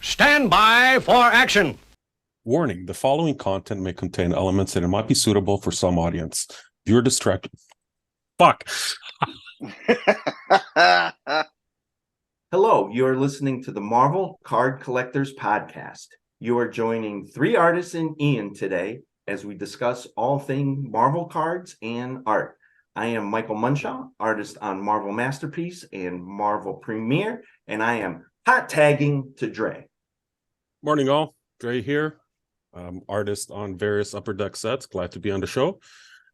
Stand by for action. Warning, the following content may contain elements that might be suitable for some audience. Viewer distracted. Fuck. Hello, you are listening to the Marvel Card Collectors Podcast. You are joining three artists and Ian today as we discuss all things Marvel cards and art. I am Michael Munshaw, artist on Marvel Masterpiece and Marvel Premiere, and I am hot tagging to Dre. Morning, all. Dre here, artist on various Upper Deck sets. Glad to be on the show.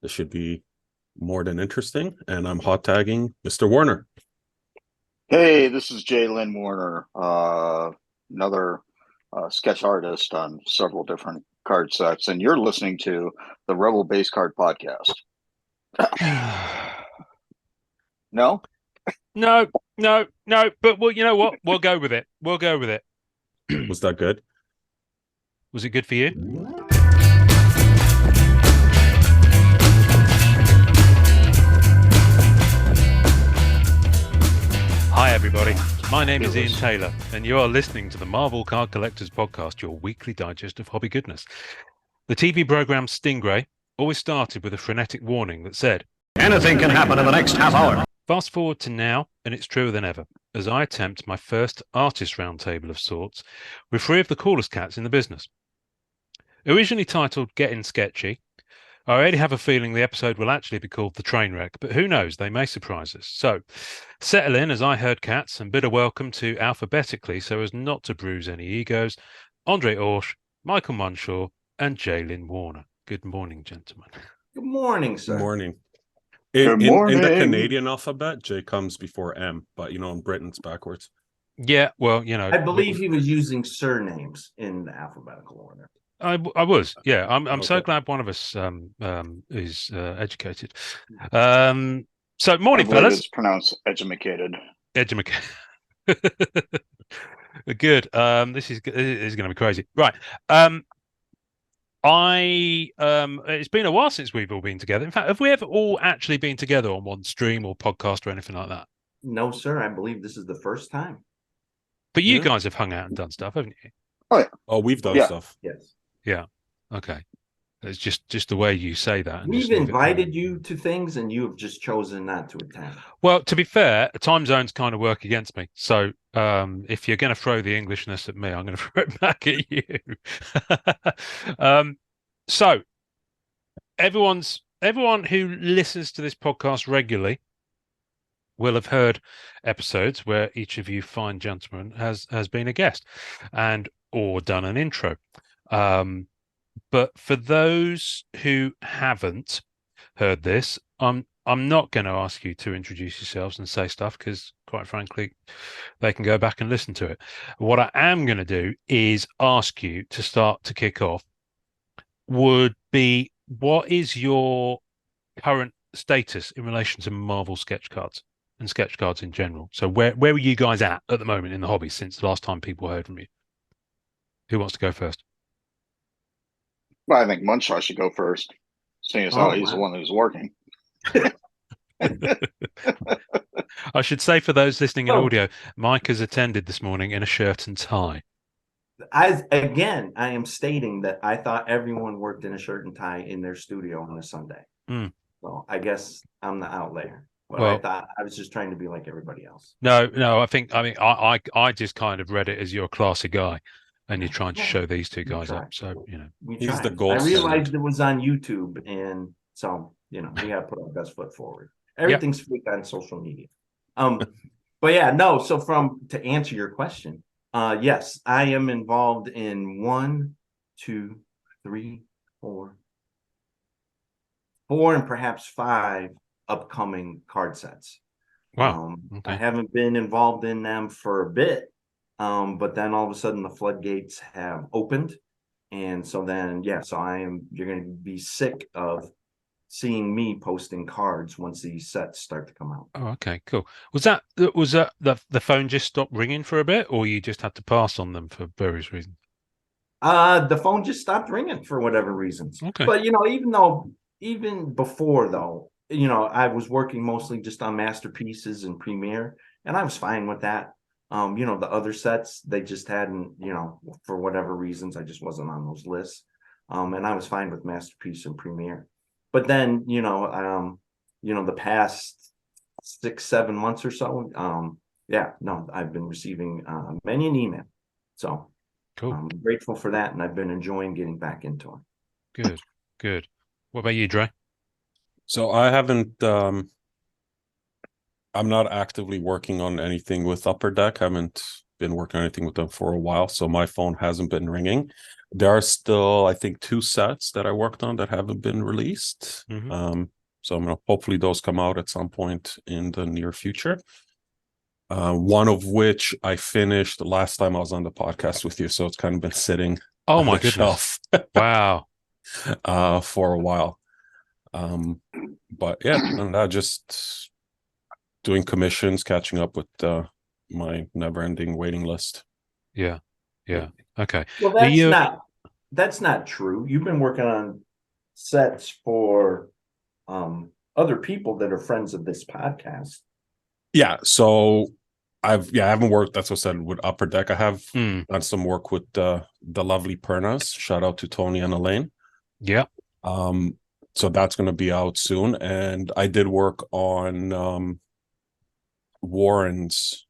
This should be more than interesting. And I'm hot tagging Mr. Warner. Hey, this is Jalen Warner, another sketch artist on several different card sets, and you're listening to the Rebel Base Card Podcast. No? No. But well, you know what? We'll go with it. Was that good? Was it good for you? Hi, everybody. My name is Ian Taylor, and you are listening to the Marvel Card Collectors Podcast, your weekly digest of hobby goodness. The TV program Stingray always started with a frenetic warning that said, Anything can happen in the next half hour. Fast forward to now, and it's truer than ever, as I attempt my first artist roundtable of sorts with three of the coolest cats in the business. Originally titled Gettin, Sketchy, I already have a feeling the episode will actually be called The Trainwreck, but who knows, they may surprise us. So, settle in as I herd cats and bid a welcome to alphabetically so as not to bruise any egos, Andre Orsh, Michael Munshaw, and Jalen Warner. Good morning, gentlemen. Good morning, sir. Good morning. Good In morning. the Canadian alphabet, J comes before M, but in Britain it's backwards. Yeah, well, I believe he was using surnames in the alphabetical order. I was, yeah. I'm so Okay. glad one of us is educated. So morning, I believe fellas. it's pronounced edumacated. Good. This is going to be crazy, right? It's been a while since we've all been together. In fact, have we ever all actually been together on one stream or podcast or anything like that? No, sir. I believe this is the first time. But you Yeah. guys have hung out and done stuff, haven't you? Oh, we've done Yeah. stuff. Yes. Yeah. Okay. It's just the way you say that. And We've just leave it there. invited you to things and you have just chosen not to attend. Well, to be fair, time zones kind of work against me. So if you're going to throw the Englishness at me, I'm going to throw it back at you. So everyone who listens to this podcast regularly will have heard episodes where each of you fine gentlemen has been a guest and or done an intro. But for those who haven't heard this, I'm not going to ask you to introduce yourselves and say stuff because, quite frankly, they can go back and listen to it. What I am going to do is ask you to start to kick off. Would be, what is your current status in relation to Marvel sketch cards and sketch cards in general? So where are you guys at the moment in the hobby since the last time people heard from you? Who wants to go first? Well, I think Munshaw should go first, seeing as how he's the one who's working. I should say for those listening in Oh. audio, Mike has attended this morning in a shirt and tie. I am stating that I thought everyone worked in a shirt and tie in their studio on a Sunday. Mm. So I guess I'm the outlier. But Well- I thought I was just trying to be like everybody else. No, I just kind of read it as you're a classy guy and you're trying to show these two guys up. So, We He's tried. the gold I realized standard. it was on YouTube, and so we got to put our best foot forward. Everything's fake on social media. But yeah, no. So to answer your question, yes, I am involved in 1, 2, 3, 4, and perhaps 5 upcoming card sets. wow. I Okay. haven't been involved in them for a bit, but then all of a sudden the floodgates have opened, and so then you're going to be sick of seeing me posting cards once these sets start to come out. Oh, okay, cool. Was that the phone just stopped ringing for a bit, or you just had to pass on them for various reasons? The phone just stopped ringing for whatever reasons. Okay. But even before though, I was working mostly just on masterpieces and Premiere, and I was fine with that. The other sets, they just hadn't, for whatever reasons, I just wasn't on those lists. And I was fine with Masterpiece and Premiere. But then, the past 6-7 months or so, I've been receiving many an email. So Cool. I'm grateful for that, and I've been enjoying getting back into it. Good. Good. What about you, Dre? So I haven't I'm not actively working on anything with Upper Deck. I haven't been working on anything with them for a while, so my phone hasn't been ringing. There are still, I think, 2 sets that I worked on that haven't been released. So I'm gonna hopefully those come out at some point in the near future. One of which I finished last time I was on the podcast with you, so it's kind of been sitting Oh on my the goodness. shelf Wow. for a while. But yeah, and I just doing commissions, catching up with my never-ending waiting list. Yeah. Yeah. Okay. Well, that's not true. You've been working on sets for other people that are friends of this podcast. Yeah, so I haven't worked, that's what I said, with Upper Deck. I have Hmm. done some work with the lovely Pernas. Shout out to Tony and Elaine. Yeah. So that's going to be out soon. And I did work on Warren's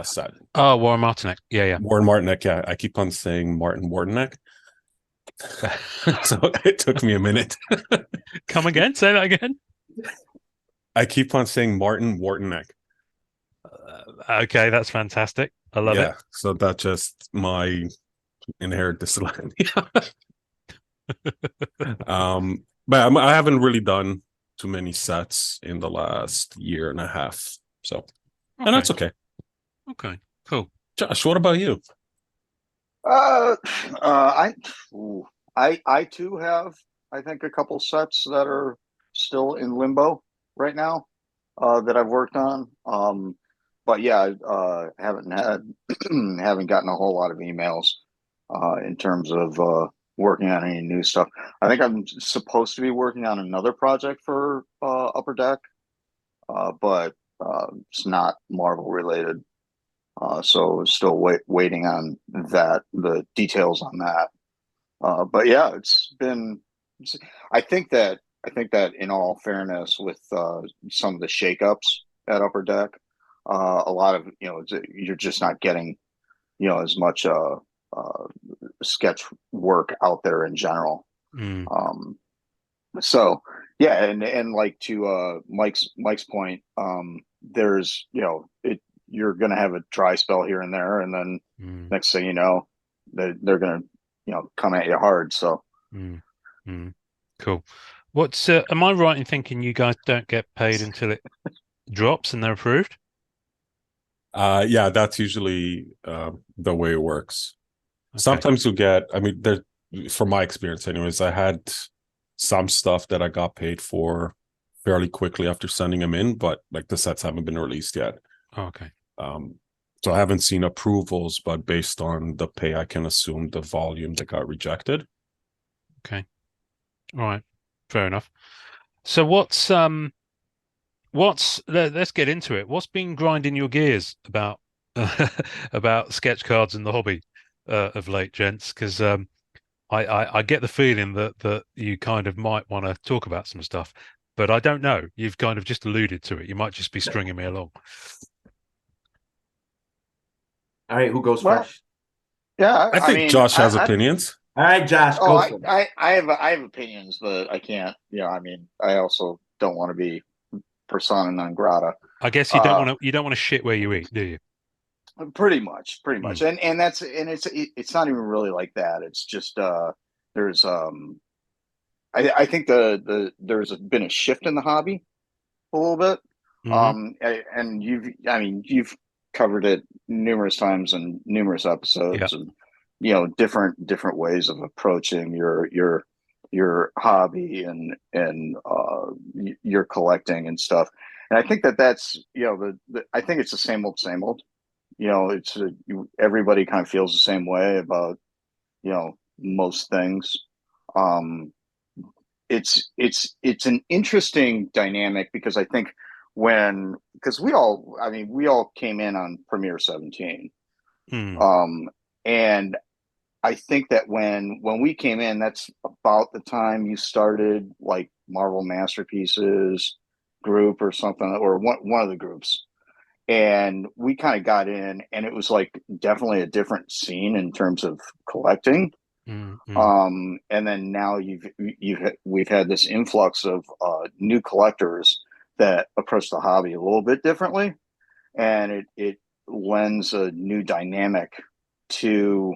set. Oh, Warren Martinek. Yeah. Warren Martinek. Yeah, I keep on saying Martin Wardenek. So it took me a minute. Come again? Say that again. I keep on saying Martin Wardenek. Okay, that's fantastic. I love it. So that's just my inherent dyslexia. But I haven't really done too many sets in the last year and a half. So, and that's okay. Okay, cool. Josh, what about you? I too have, I think, a couple sets that are still in limbo right now that I've worked on. But yeah, haven't gotten a whole lot of emails in terms of working on any new stuff. I think I'm supposed to be working on another project for Upper Deck, but it's not Marvel related. So still waiting on the details on that. But yeah, I think that in all fairness, with some of the shakeups at Upper Deck, a lot of you're just not getting as much sketch work out there in general. So yeah, and like to Mike's point, there's you're gonna have a dry spell here and there, and then next thing you know, they're gonna come at you hard. So cool. What's am I right in thinking you guys don't get paid until it drops and they're approved? Yeah, that's usually the way it works. Okay. Sometimes you get, I mean, from my experience anyways, I had some stuff that I got paid for fairly quickly after sending them in, but like the sets haven't been released yet. Okay. So I haven't seen approvals, but based on the pay, I can assume the volume that got rejected. Okay. All right. Fair enough. So let's get into it. What's been grinding your gears about about sketch cards and the hobby of late, gents? Because I get the feeling that you kind of might want to talk about some stuff, but I don't know. You've kind of just alluded to it. You might just be stringing me along. All right, who goes first? Yeah, I think Josh has opinions. All right, Josh, go for it. I have opinions, but I can't. I mean, I also don't want to be persona non grata. I guess you don't want to shit where you eat, do you? Pretty much. And it's not even really like that. It's just there's I think there's been a shift in the hobby a little bit. And you've covered it numerous times in numerous episodes, and different ways of approaching your hobby and your collecting and stuff. And I think that's I think it's the same old. It's everybody kind of feels the same way about most things. It's an interesting dynamic because I think because we all came in on Premiere 17. Hmm. And I think that when we came in, that's about the time you started like Marvel Masterpieces group or something, or one of the groups. And we kind of got in, and it was like definitely a different scene in terms of collecting. Hmm. And then now we've had this influx of new collectors that approach the hobby a little bit differently, and it lends a new dynamic to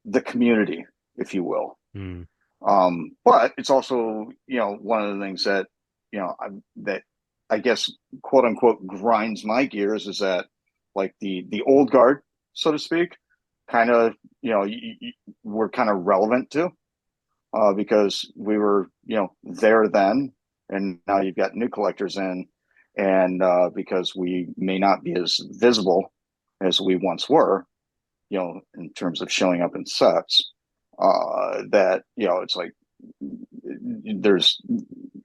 the community, if you will. Hmm. But it's also, one of the things that, that I guess, quote unquote, grinds my gears is that like the old guard, so to speak, kind of, we're kind of relevant to, because we were, there then, and now you've got new collectors in, and because we may not be as visible as we once were, in terms of showing up in sets, that, it's like there's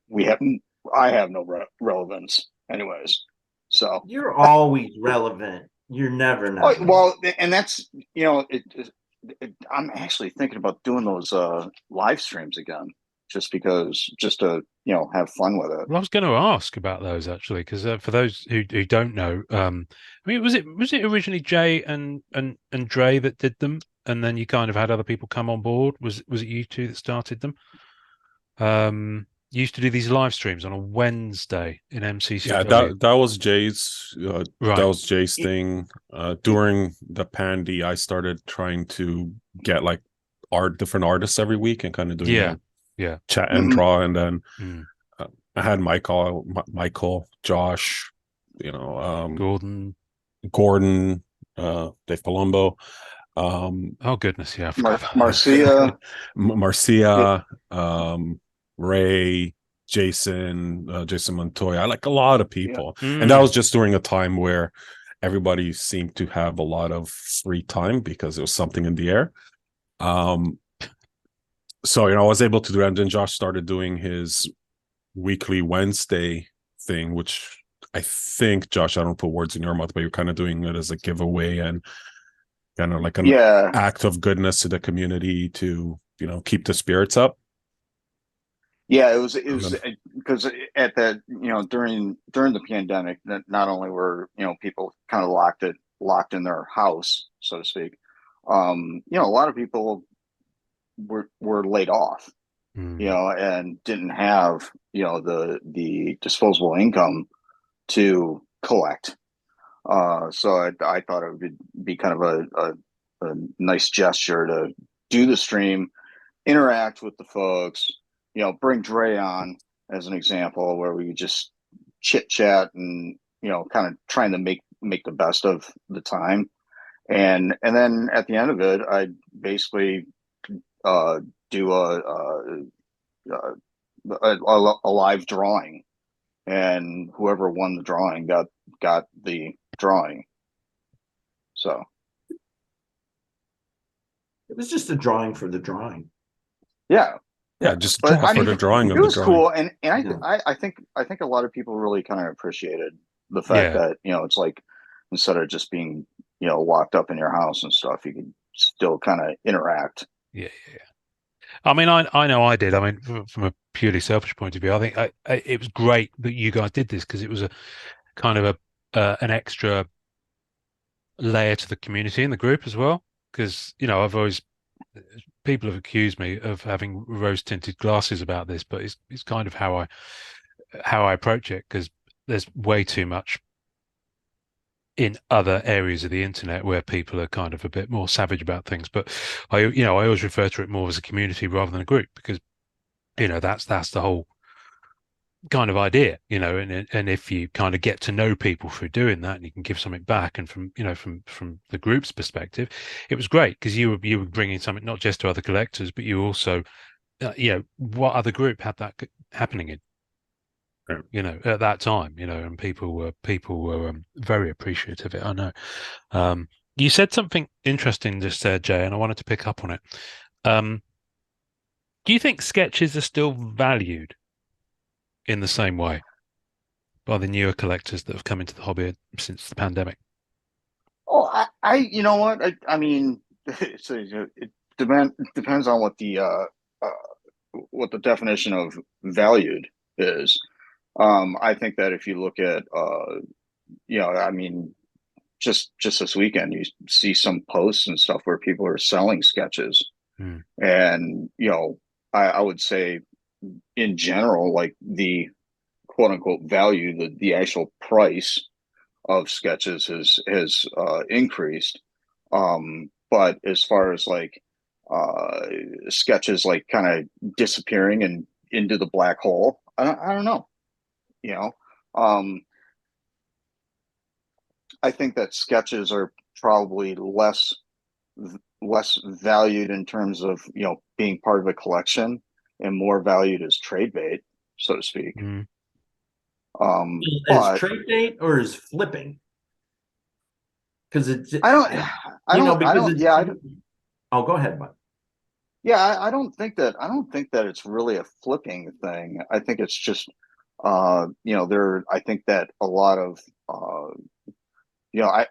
we haven't I have no relevance anyways. So You're always relevant. You're never not. well, and that's, I'm actually thinking about doing those live streams again, just to have fun with it. Well, I was going to ask about those actually, because for those who don't know, I mean, was it originally Jay and Dre that did them, and then you kind of had other people come on board? Was it you two that started them? You used to do these live streams on a Wednesday in Yeah, MCCW. that was Jay's Right. thing. During the pandy, I started trying to get like different artists every week and kind of doing Yeah. a Yeah. chat and Mhm. draw, and then Mm. I had Michael, Josh, Gordon. Gordon, Dave Palumbo, Oh goodness, yeah, I forgot about those. Marcia. Yeah, Marcia, Ray, Jason Montoya. I like a lot of yeah. people, and that Mm. was just during a time where everybody seemed to have a lot of free time because it was something in the air. So I was able to do that, and then Josh started doing his weekly Wednesday thing, which I think, Josh, I don't put words in your mouth, but you're kind of doing it as a giveaway and kind of like an Yeah. act of goodness to the community to, keep the spirits up. Yeah, it was And because at that, during the pandemic, not only were, people kind of locked in their house, so to speak. A lot of people were laid off, Mm. and didn't have, the disposable income to collect. So I thought it would be kind of a nice gesture to do the stream, interact with the folks, bring Dre on as an example where we just chit chat and, kind of trying to make the best of the time. And then at the end of it, I basically uh, do a live drawing, and whoever won the drawing got the drawing. So It was just a drawing for the drawing. yeah, yeah, yeah. just But draw I for mean, the drawing it of the was drawing. cool, and Yeah. I think a lot of people really kind of appreciated the fact Yeah. that, it's like, instead of just being, locked up in your house and stuff, you could still kind of interact. Yeah. Yeah. I mean, I know I did. I mean, from a purely selfish point of view, I think it was great that you guys did this because it was a kind of an extra layer to the community and the group as well. Because I've always people have accused me of having rose tinted glasses about this, but it's kind of how I approach it because there's way too much in other areas of the internet where people are kind of a bit more savage about things. But I always refer to it more as a community rather than a group because that's the whole kind of idea, and if you kind of get to know people through doing that and you can give something back, and from the group's perspective, it was great because you were bringing something not just to other collectors, but you also, what other group had that happening in, at that time, and people were very appreciative of it. I know. You said something interesting just there, Jay, and I wanted to pick up on it. Um, do you think sketches are still valued in the same way? by the newer collectors that have come into the hobby since the pandemic? Oh, you know what? I mean, it depends on what the definition of valued is. I think that if you look at, I mean, just this weekend, you see some posts and stuff where people are selling sketches, Hmm. and I would say in general, like the quote unquote value, the actual price of sketches has increased. But as far as like uh, sketches like kind of disappearing and into the black hole, I don't know. You know, um, I think that sketches are probably less valued in terms of being part of a collection and more valued as trade bait, so to speak. Hmm. Is But trade date or is flipping? Because it's I don't, I don't, I because don't, it's. yeah, Oh, go ahead, bud. yeah, I don't think that it's really a flipping thing. I think it's just, I think that a lot of,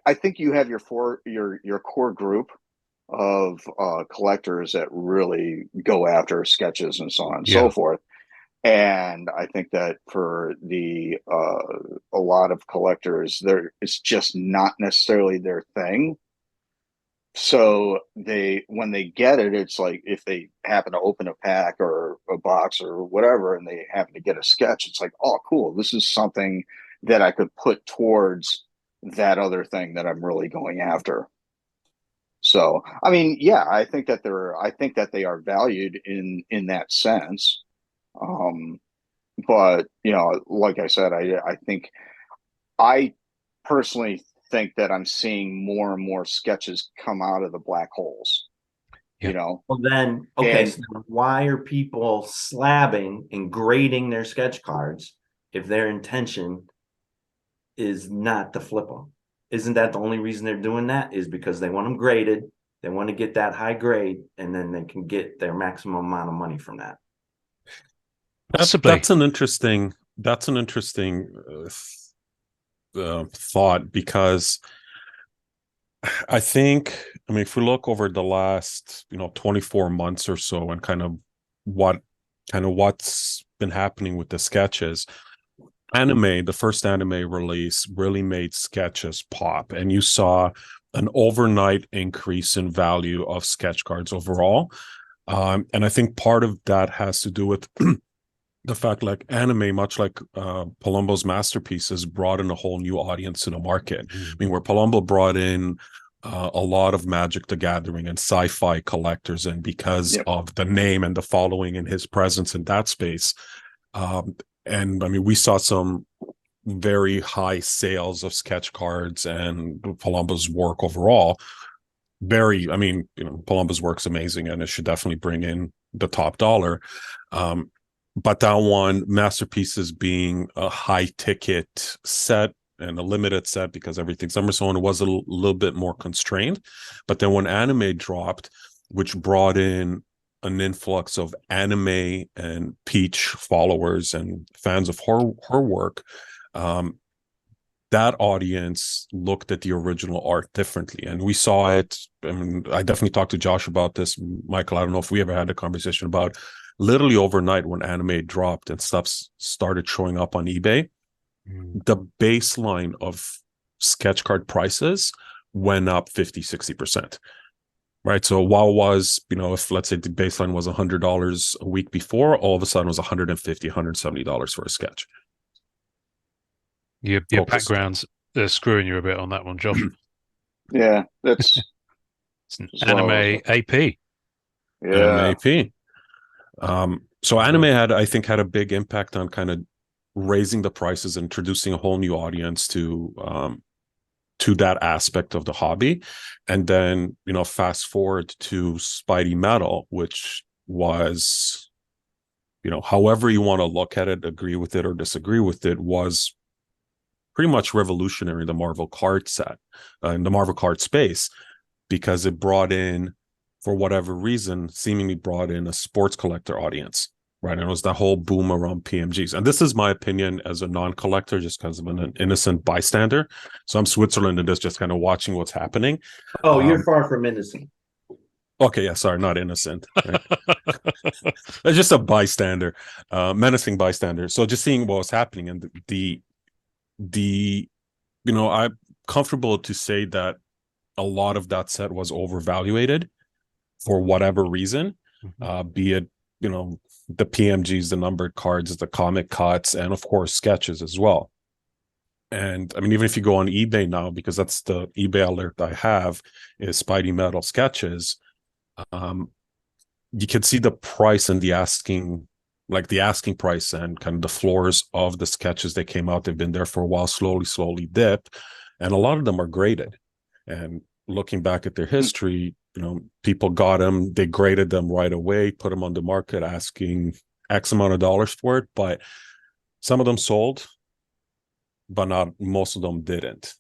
I think you have your core group of collectors that really go after sketches and so on and so Yeah. forth. And I think that for the a lot of collectors, it's just not necessarily their thing. So when they get it, it's like if they happen to open a pack or a box or whatever, and they happen to get a sketch, it's like, oh, cool, this is something that I could put towards that other thing that I'm really going after. So, I mean, yeah, I think that they are valued in that sense. Um, but like I said, I think I personally think that I'm seeing more and more sketches come out of the black holes, Yeah. Well, then, okay, and so why are people slabbing and grading their sketch cards if their intention is not to flip them? Isn't that the only reason they're doing that? Is because they want them graded, they want to get that high grade, and then they can get their maximum amount of money from that. Possibly. That's an interesting thought, because I think, I mean, if we look over the last 24 months or so, and what's been happening with the sketches, the first anime release really made sketches pop, and you saw an overnight increase in value of sketch cards overall. And I think part of that has to do with the fact, like, anime, much like Palumbo's masterpieces, brought in a whole new audience to the market. I mean, where Palumbo brought in a lot of Magic the Gathering and sci-fi collectors, and because yep, of the name and the following and his presence in that space, and I mean, we saw some very high sales of sketch cards and Palumbo's work overall. I mean, Palumbo's work's amazing, and it should definitely bring in the top dollar. But that one, masterpieces being a high ticket set and a limited set because everything's Emerson, was a little bit more constrained. But then when anime dropped, which brought in an influx of anime and Peach followers and fans of her work, that audience looked at the original art differently. And we saw it. I mean, I definitely talked to Josh about this. Michael, I don't know if we ever had a conversation about literally overnight when anime dropped and stuff started showing up on eBay, the baseline of sketch card prices went up 50-60%. Right. So while was, if let's say the baseline was $100 a week before, all of a sudden it was $150-$170 for a sketch. Your background's screwing you a bit on that one, Josh. yeah, that's It's an well, anime AP. yeah, MAP. So anime I think had a big impact on kind of raising the prices, introducing a whole new audience to that aspect of the hobby. And then, fast forward to Spidey Metal, which was, however you want to look at it, agree with it or disagree with it, was pretty much revolutionary in the Marvel card set, in the Marvel card space, because it brought in, for whatever reason, seemingly brought in a sports collector audience, right? And it was that whole boom around PMGs. And this is my opinion as a non-collector, just because I'm an innocent bystander. So I'm Switzerland and just kind of watching what's happening. Oh, you're far from innocent. Okay, yeah, sorry, not innocent. Right? Just a bystander, menacing bystander. So just seeing what was happening, and the I'm comfortable to say that a lot of that set was overvaluated for whatever reason, be it the PMGs, the numbered cards, the comic cuts, and of course sketches as well. And I mean, even if you go on eBay now, because that's the eBay alert I have, is Spidey Metal sketches. You can see the price and the asking price and kind of the floors of the sketches that came out. They've been there for a while, slowly dip, and a lot of them are graded. And looking back at their history, people got them, they graded them right away, put them on the market asking X amount of dollars for it, but some of them sold, but not most of them didn't.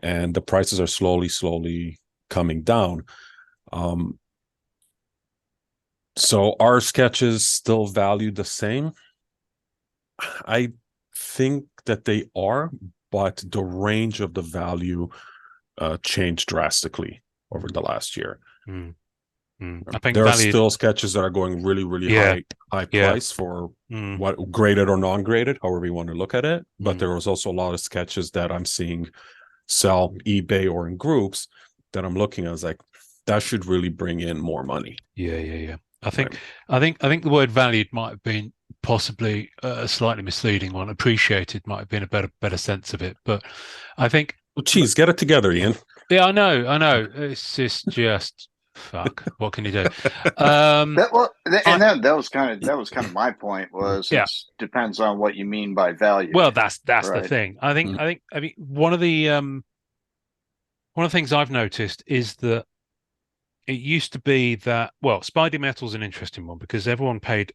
And the prices are slowly coming down. So are sketches still valued the same? I think that they are, but the range of the value changed drastically over the last year. I think there are still sketches that are going really high price for what graded or non-graded, however you want to look at it. But there was also a lot of sketches that I'm seeing sell eBay or in groups that I'm looking at as like, that should really bring in more money. Yeah. I think the word valued might have been possibly a slightly misleading one. Appreciated might have been a better sense of it, but I think. Well, geez, get it together, Ian. Yeah, I know. It's just fuck. What can you do? That was kind of my point. It depends on what you mean by value. Well, that's right? the thing. I think one of the things I've noticed is that it used to be that, well, Spidey Metal's an interesting one because everyone paid,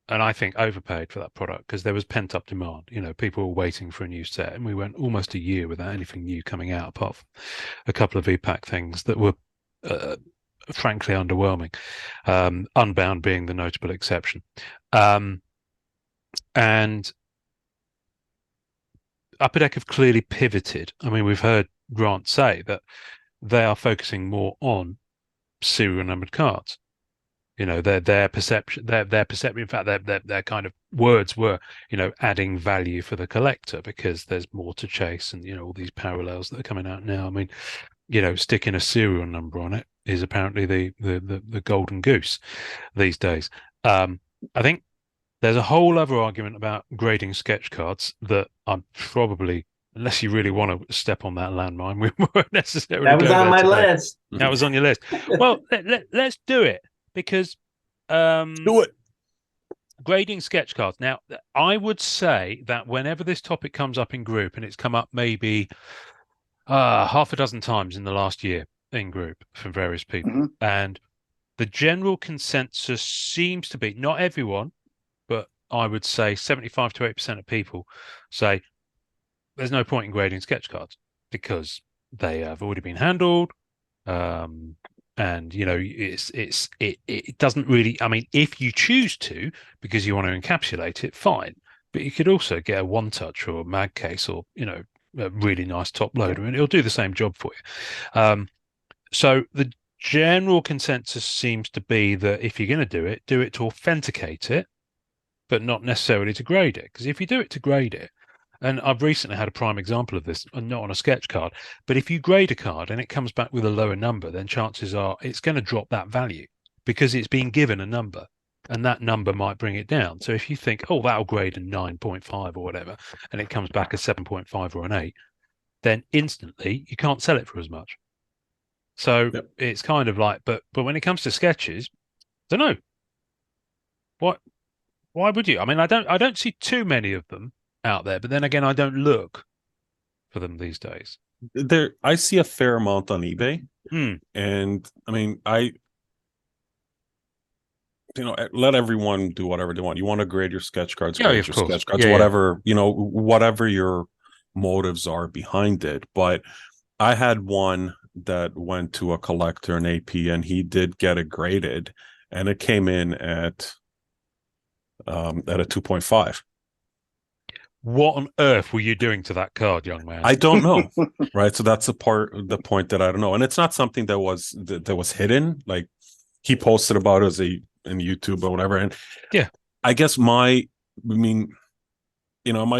and I think overpaid for that product because there was pent up demand. People were waiting for a new set, and we went almost a year without anything new coming out apart from a couple of VPAC things that were frankly underwhelming. Unbound being the notable exception. And Upper Deck have clearly pivoted. I mean, we've heard Grant say that they are focusing more on serial numbered cards. Their perception. In fact, their kind of words were, adding value for the collector because there's more to chase, and all these parallels that are coming out now. I mean, sticking a serial number on it is apparently the golden goose these days. I think there's a whole other argument about grading sketch cards that I'm probably, unless you really want to step on that landmine, we won't necessarily. That was on my list. That was on your list. Well, let's do it because do it. Grading sketch cards. Now, I would say that whenever this topic comes up in group, and it's come up maybe half a dozen times in the last year in group from various people, and the general consensus seems to be, not everyone, but I would say 75 to 80% of people say there's no point in grading sketch cards because they have already been handled. And it doesn't really, I mean, if you choose to, because you want to encapsulate it, fine. But you could also get a one touch or a mag case or, a really nice top loader, and it'll do the same job for you. So the general consensus seems to be that if you're going to do it to authenticate it, but not necessarily to grade it. Because if you do it to grade it, and I've recently had a prime example of this, not on a sketch card, but if you grade a card and it comes back with a lower number, then chances are it's going to drop that value because it's being given a number, and that number might bring it down. So if you think, oh, that'll grade a 9.5 or whatever, and it comes back a 7.5 or an 8, then instantly you can't sell it for as much. So It's kind of like, but when it comes to sketches, I don't know. Why would you? I mean, I don't see too many of them out there, but then again, I don't look for them these days. I see a fair amount on eBay, and I mean, let everyone do whatever they want. You want to grade your sketch cards, grade your sketch cards, whatever whatever your motives are behind it. But I had one that went to a collector, an AP, and he did get it graded, and it came in at at a 2.5. What on earth were you doing to that card, young man? I don't know. Right. So that's the point that I don't know. And it's not something that was hidden. Like he posted about it in YouTube or whatever. And yeah, I guess am I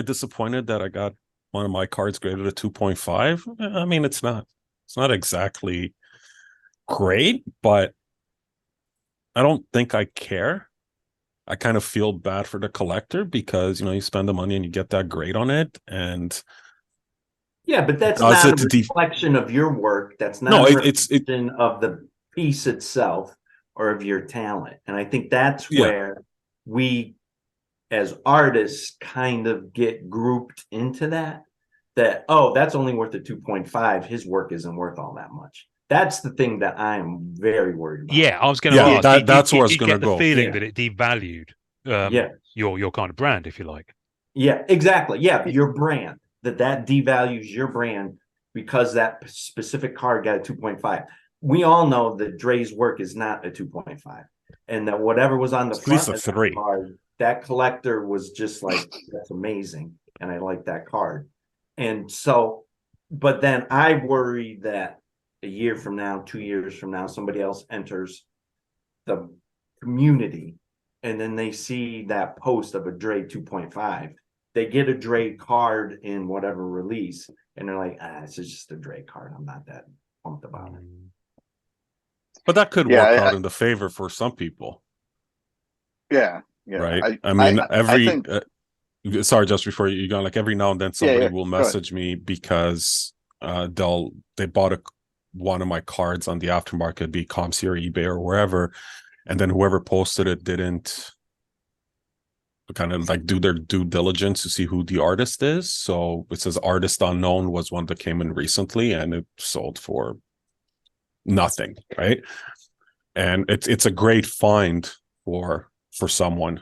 disappointed that I got one of my cards graded at 2.5? I mean, it's not exactly great, but I don't think I care. I kind of feel bad for the collector because, you spend the money and you get that grade on it. And Yeah, but that's does not it a reflection of your work. That's not no, a it's reflection of the piece itself or of your talent. And I think that's yeah. where we as artists kind of get grouped into that, oh, that's only worth a 2.5. His work isn't worth all that much. That's the thing that I'm very worried about. Yeah, I was going to Yeah, ask. that's where I was You going to get the go. feeling Yeah. that it devalued Yeah. your kind of brand, if you like. Yeah, exactly. Yeah, your brand, that devalues your brand because that specific card got a 2.5. We all know that Dre's work is not a 2.5, and that whatever was on the It's at least front a of that 3. card, that collector was just like, that's amazing, and I like that card. And so, but then I worry that a year from now, 2 years from now, somebody else enters the community and then they see that post of a Dre 2.5. They get a Dre card in whatever release, and they're like, it's just a Dre card. I'm not that pumped about it. But that could Yeah, work out in the favor for some people. yeah. Right. I mean, I think sorry, just before you go, like every now and then somebody will Go ahead. message me because they bought one of my cards on the aftermarket, be Comsy or eBay or wherever, and then whoever posted it didn't kind of like do their due diligence to see who the artist is. So it says artist unknown was one that came in recently and it sold for nothing, right? And it's a great find for someone.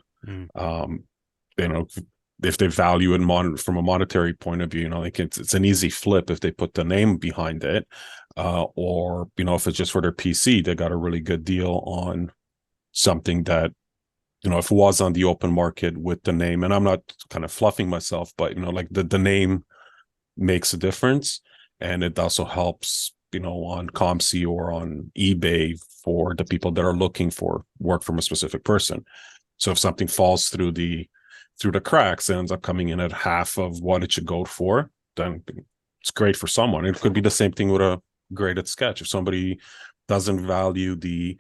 If they value it from a monetary point of view, like it's an easy flip if they put the name behind it, or if it's just for their PC, they got a really good deal on something that if it was on the open market with the name. And I'm not kind of fluffing myself, but like the name makes a difference, and it also helps on Comsy or on eBay for the people that are looking for work from a specific person. So if something falls through the cracks, it ends up coming in at half of what it should go for, then it's great for someone. It could be the same thing with a graded sketch. If somebody doesn't value the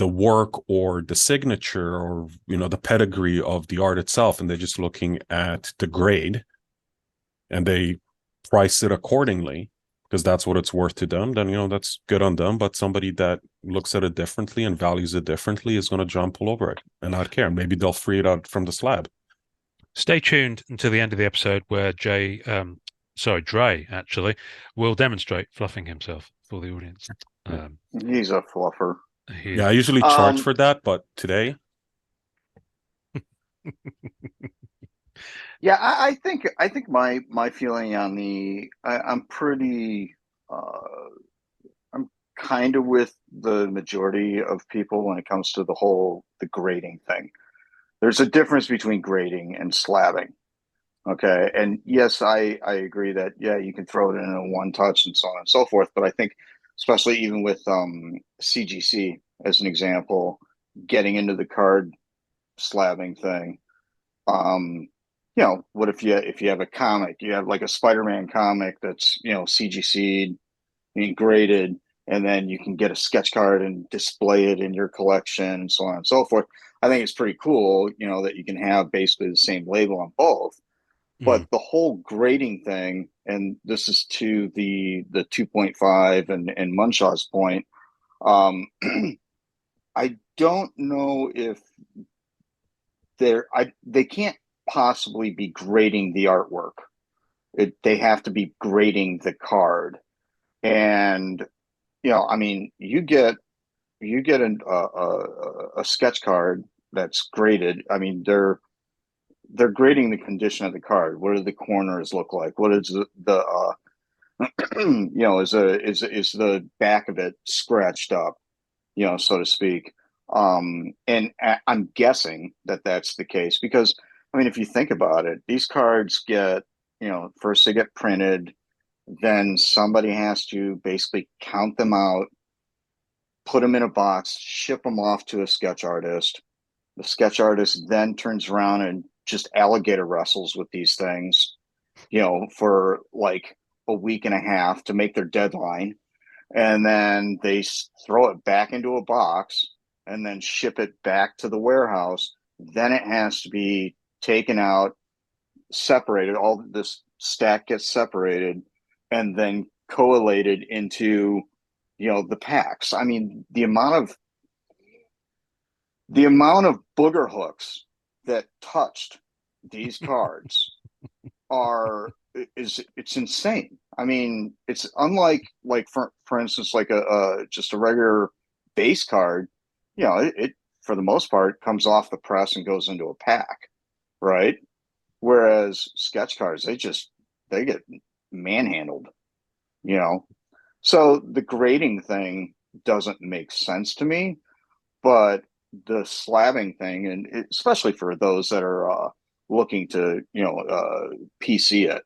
work or the signature or the pedigree of the art itself, and they're just looking at the grade and they price it accordingly because that's what it's worth to them, then that's good on them. But somebody that looks at it differently and values it differently is going to jump all over it and not care. Maybe they'll free it out from the slab. Stay tuned until the end of the episode where Dre actually will demonstrate fluffing himself for the audience. He's a fluffer. Yeah, I usually charge for that, but today. Yeah, I think my feeling on I'm pretty I'm kind of with the majority of people when it comes to the grading thing. There's a difference between grading and slabbing. Okay. And yes, I agree that, yeah, you can throw it in a one touch and so on and so forth. But I think, especially even with CGC as an example, getting into the card slabbing thing, what if you have a comic, you have like a Spider-Man comic that's, CGC'd and graded, and then you can get a sketch card and display it in your collection and so on and so forth. I think it's pretty cool, that you can have basically the same label on both. But the whole grading thing, and this is to the 2.5 and Munshaw's point, I don't know if they can't possibly be grading the artwork. They have to be grading the card. And I mean, you get a sketch card that's graded. I mean, they're grading the condition of the card. What do the corners look like? What is the is the back of it scratched up, so to speak? And I'm guessing that that's the case because, I mean, if you think about it, these cards get, first they get printed, then somebody has to basically count them out, put them in a box, ship them off to a sketch artist. The sketch artist then turns around and just alligator wrestles with these things, for like a week and a half to make their deadline. And then they throw it back into a box and then ship it back to the warehouse. Then it has to be taken out, separated. All this stack gets separated and then collated into, the packs. I mean, the amount of booger hooks that touched these cards it's insane. I mean, it's unlike for instance, like a just a regular base card. It for the most part comes off the press and goes into a pack, right? Whereas sketch cards, they get manhandled, you know. So the grading thing doesn't make sense to me, but the slabbing thing, and especially for those that are looking to PC it,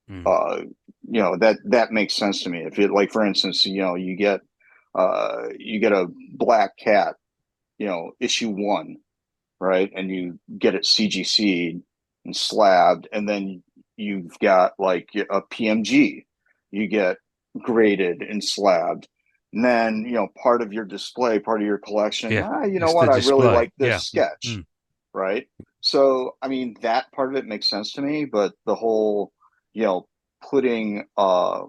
that makes sense to me. If it, like, for instance, you get a Black Cat, issue 1, right, and you get it CGC'd and slabbed, and then you've got like a PMG, you get graded and slabbed. And then, part of your display, part of your collection, you know what, I really like this sketch, right? So, I mean, that part of it makes sense to me, but the whole, putting a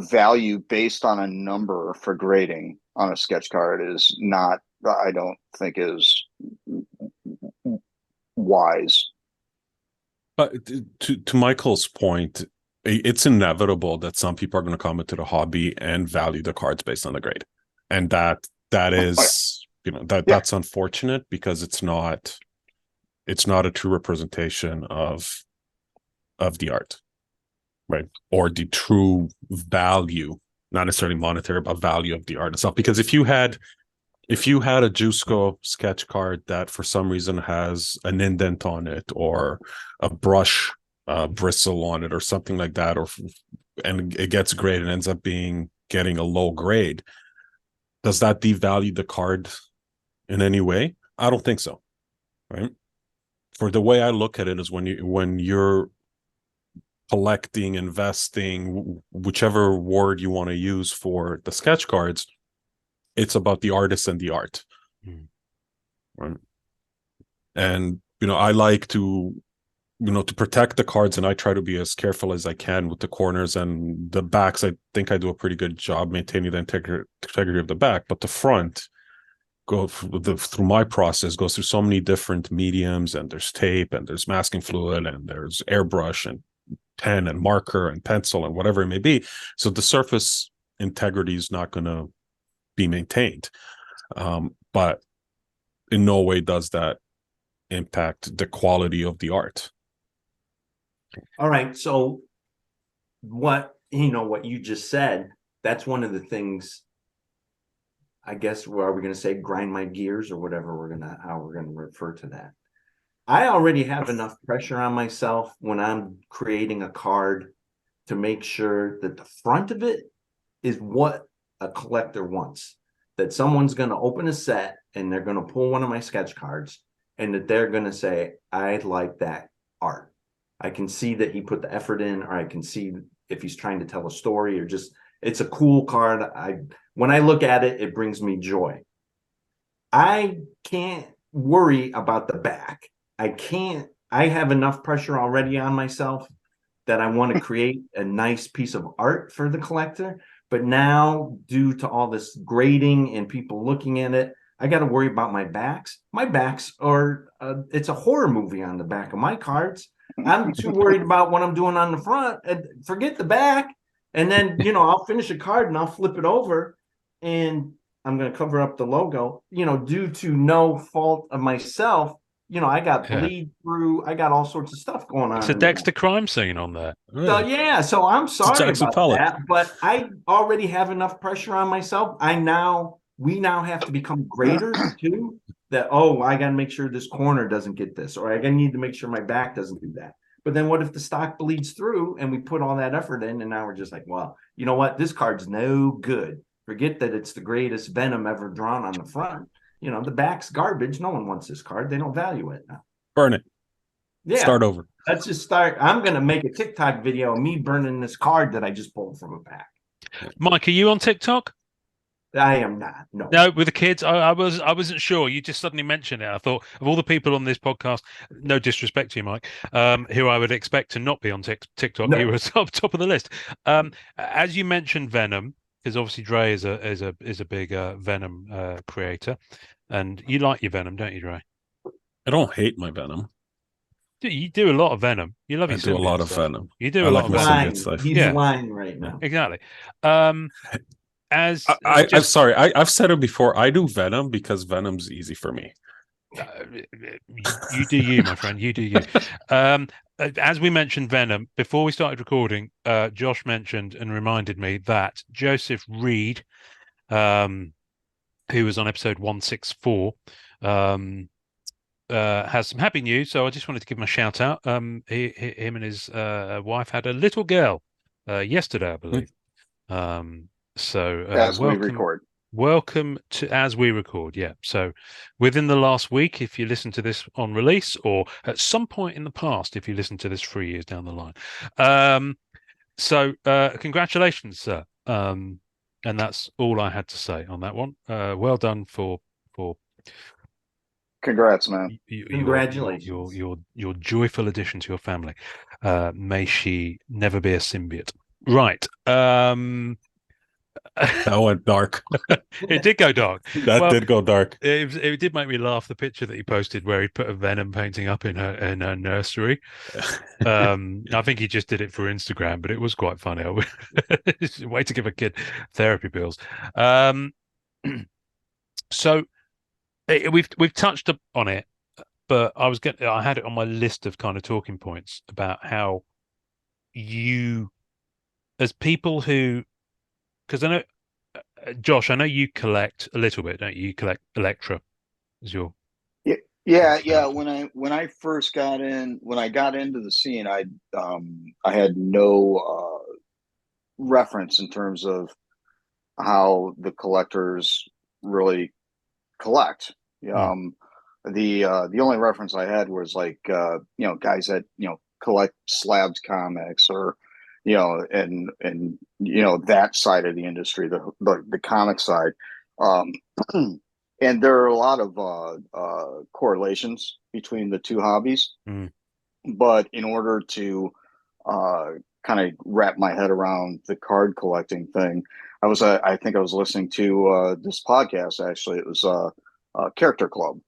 value based on a number for grading on a sketch card is not, I don't think is wise. To Michael's point, it's inevitable that some people are going to come into the hobby and value the cards based on the grade, and that is that's unfortunate because it's not a true representation of the art, right? Or the true value, not necessarily monetary, but value of the art itself. Because if you had a Jusko sketch card that for some reason has an indent on it or a brush bristle on it or something like that, and it gets graded and ends up getting a low grade, does that devalue the card in any way? I don't think so, right? For the way I look at it is when you're collecting, investing, whichever word you want to use for the sketch cards, it's about the artist and the art. Right? And I like to protect the cards, and I try to be as careful as I can with the corners and the backs. I think I do a pretty good job maintaining the integrity of the back, but the front through my process goes through so many different mediums, and there's tape and there's masking fluid and there's airbrush and pen and marker and pencil and whatever it may be. So the surface integrity is not going to be maintained. But in no way does that impact the quality of the art. All right. So what you just said, that's one of the things, I guess, are we going to say grind my gears or whatever how we're going to refer to that? I already have enough pressure on myself when I'm creating a card to make sure that the front of it is what a collector wants. That someone's going to open a set and they're going to pull one of my sketch cards and that they're going to say, I like that art. I can see that he put the effort in, or I can see if he's trying to tell a story, or just, it's a cool card. When I look at it, it brings me joy. I can't worry about the back. I have enough pressure already on myself that I want to create a nice piece of art for the collector. But now, due to all this grading and people looking at it, I got to worry about my backs. My backs are, it's a horror movie on the back of my cards. I'm too worried about what I'm doing on the front, and forget the back. And then, I'll finish a card and I'll flip it over and I'm going to cover up the logo, due to no fault of myself. I got bleed through. I got all sorts of stuff going on. It's a Dexter crime scene on that. So I'm sorry about that, but I already have enough pressure on myself. I now we now have to become graders too. That, oh, I got to make sure this corner doesn't get this, or I need to make sure my back doesn't do that. But then what if the stock bleeds through and we put all that effort in, and now we're just like, well, you know what? This card's no good. Forget that it's the greatest Venom ever drawn on the front. You know, the back's garbage. No one wants this card. They don't value it now. Burn it. Yeah. Start over. Let's just start. I'm going to make a TikTok video of me burning this card that I just pulled from a pack. Mike, are you on TikTok? I am not. No. No, with the kids. I wasn't sure. You just suddenly mentioned it. I thought of all the people on this podcast, no disrespect to you, Mike, who I would expect to not be on TikTok. No. You were top of the list. As you mentioned, Venom, because obviously Dre is a big Venom creator, and you like your Venom, don't you, Dre? I don't hate my Venom. You do a lot of Venom. You love your I do a lot of stuff. Venom. You do I a like lot of my Venom. symbiote stuff. He's Yeah. lying right now. Exactly. I'm sorry. I've said it before. I do Venom because Venom's easy for me. You do you, my friend. You do you. As we mentioned Venom before we started recording, Josh mentioned and reminded me that Joseph Reed, who was on episode 164, has some happy news. So I just wanted to give him a shout out. Him and his wife had a little girl yesterday, I believe. So As we record. Welcome to As We Record, yeah. So within the last week, if you listen to this on release, or at some point in the past, if you listen to this 3 years down the line. So congratulations, sir. And that's all I had to say on that one. Well done for Congrats, man. Congratulations. Your joyful addition to your family. May she never be a symbiote. Right. That went dark. It did go dark. That did go dark. It did make me laugh. The picture that he posted where he put a Venom painting up in her nursery. I think he just did it for Instagram, but it was quite funny. It's a way to give a kid therapy bills. So we've touched on it, but I had it on my list of kind of talking points about how you, as people who, because I know, Josh, I know you collect a little bit, don't you? You collect Electra as your yeah. When I first got in, when I got into the scene, I had no reference in terms of how the collectors really collect. The only reference I had was like guys that collect slabs comics, or and that side of the industry, the comic side, and there are a lot of correlations between the two hobbies. But in order to kind of wrap my head around the card collecting thing, I think I was listening to this podcast. Actually, it was Character Club,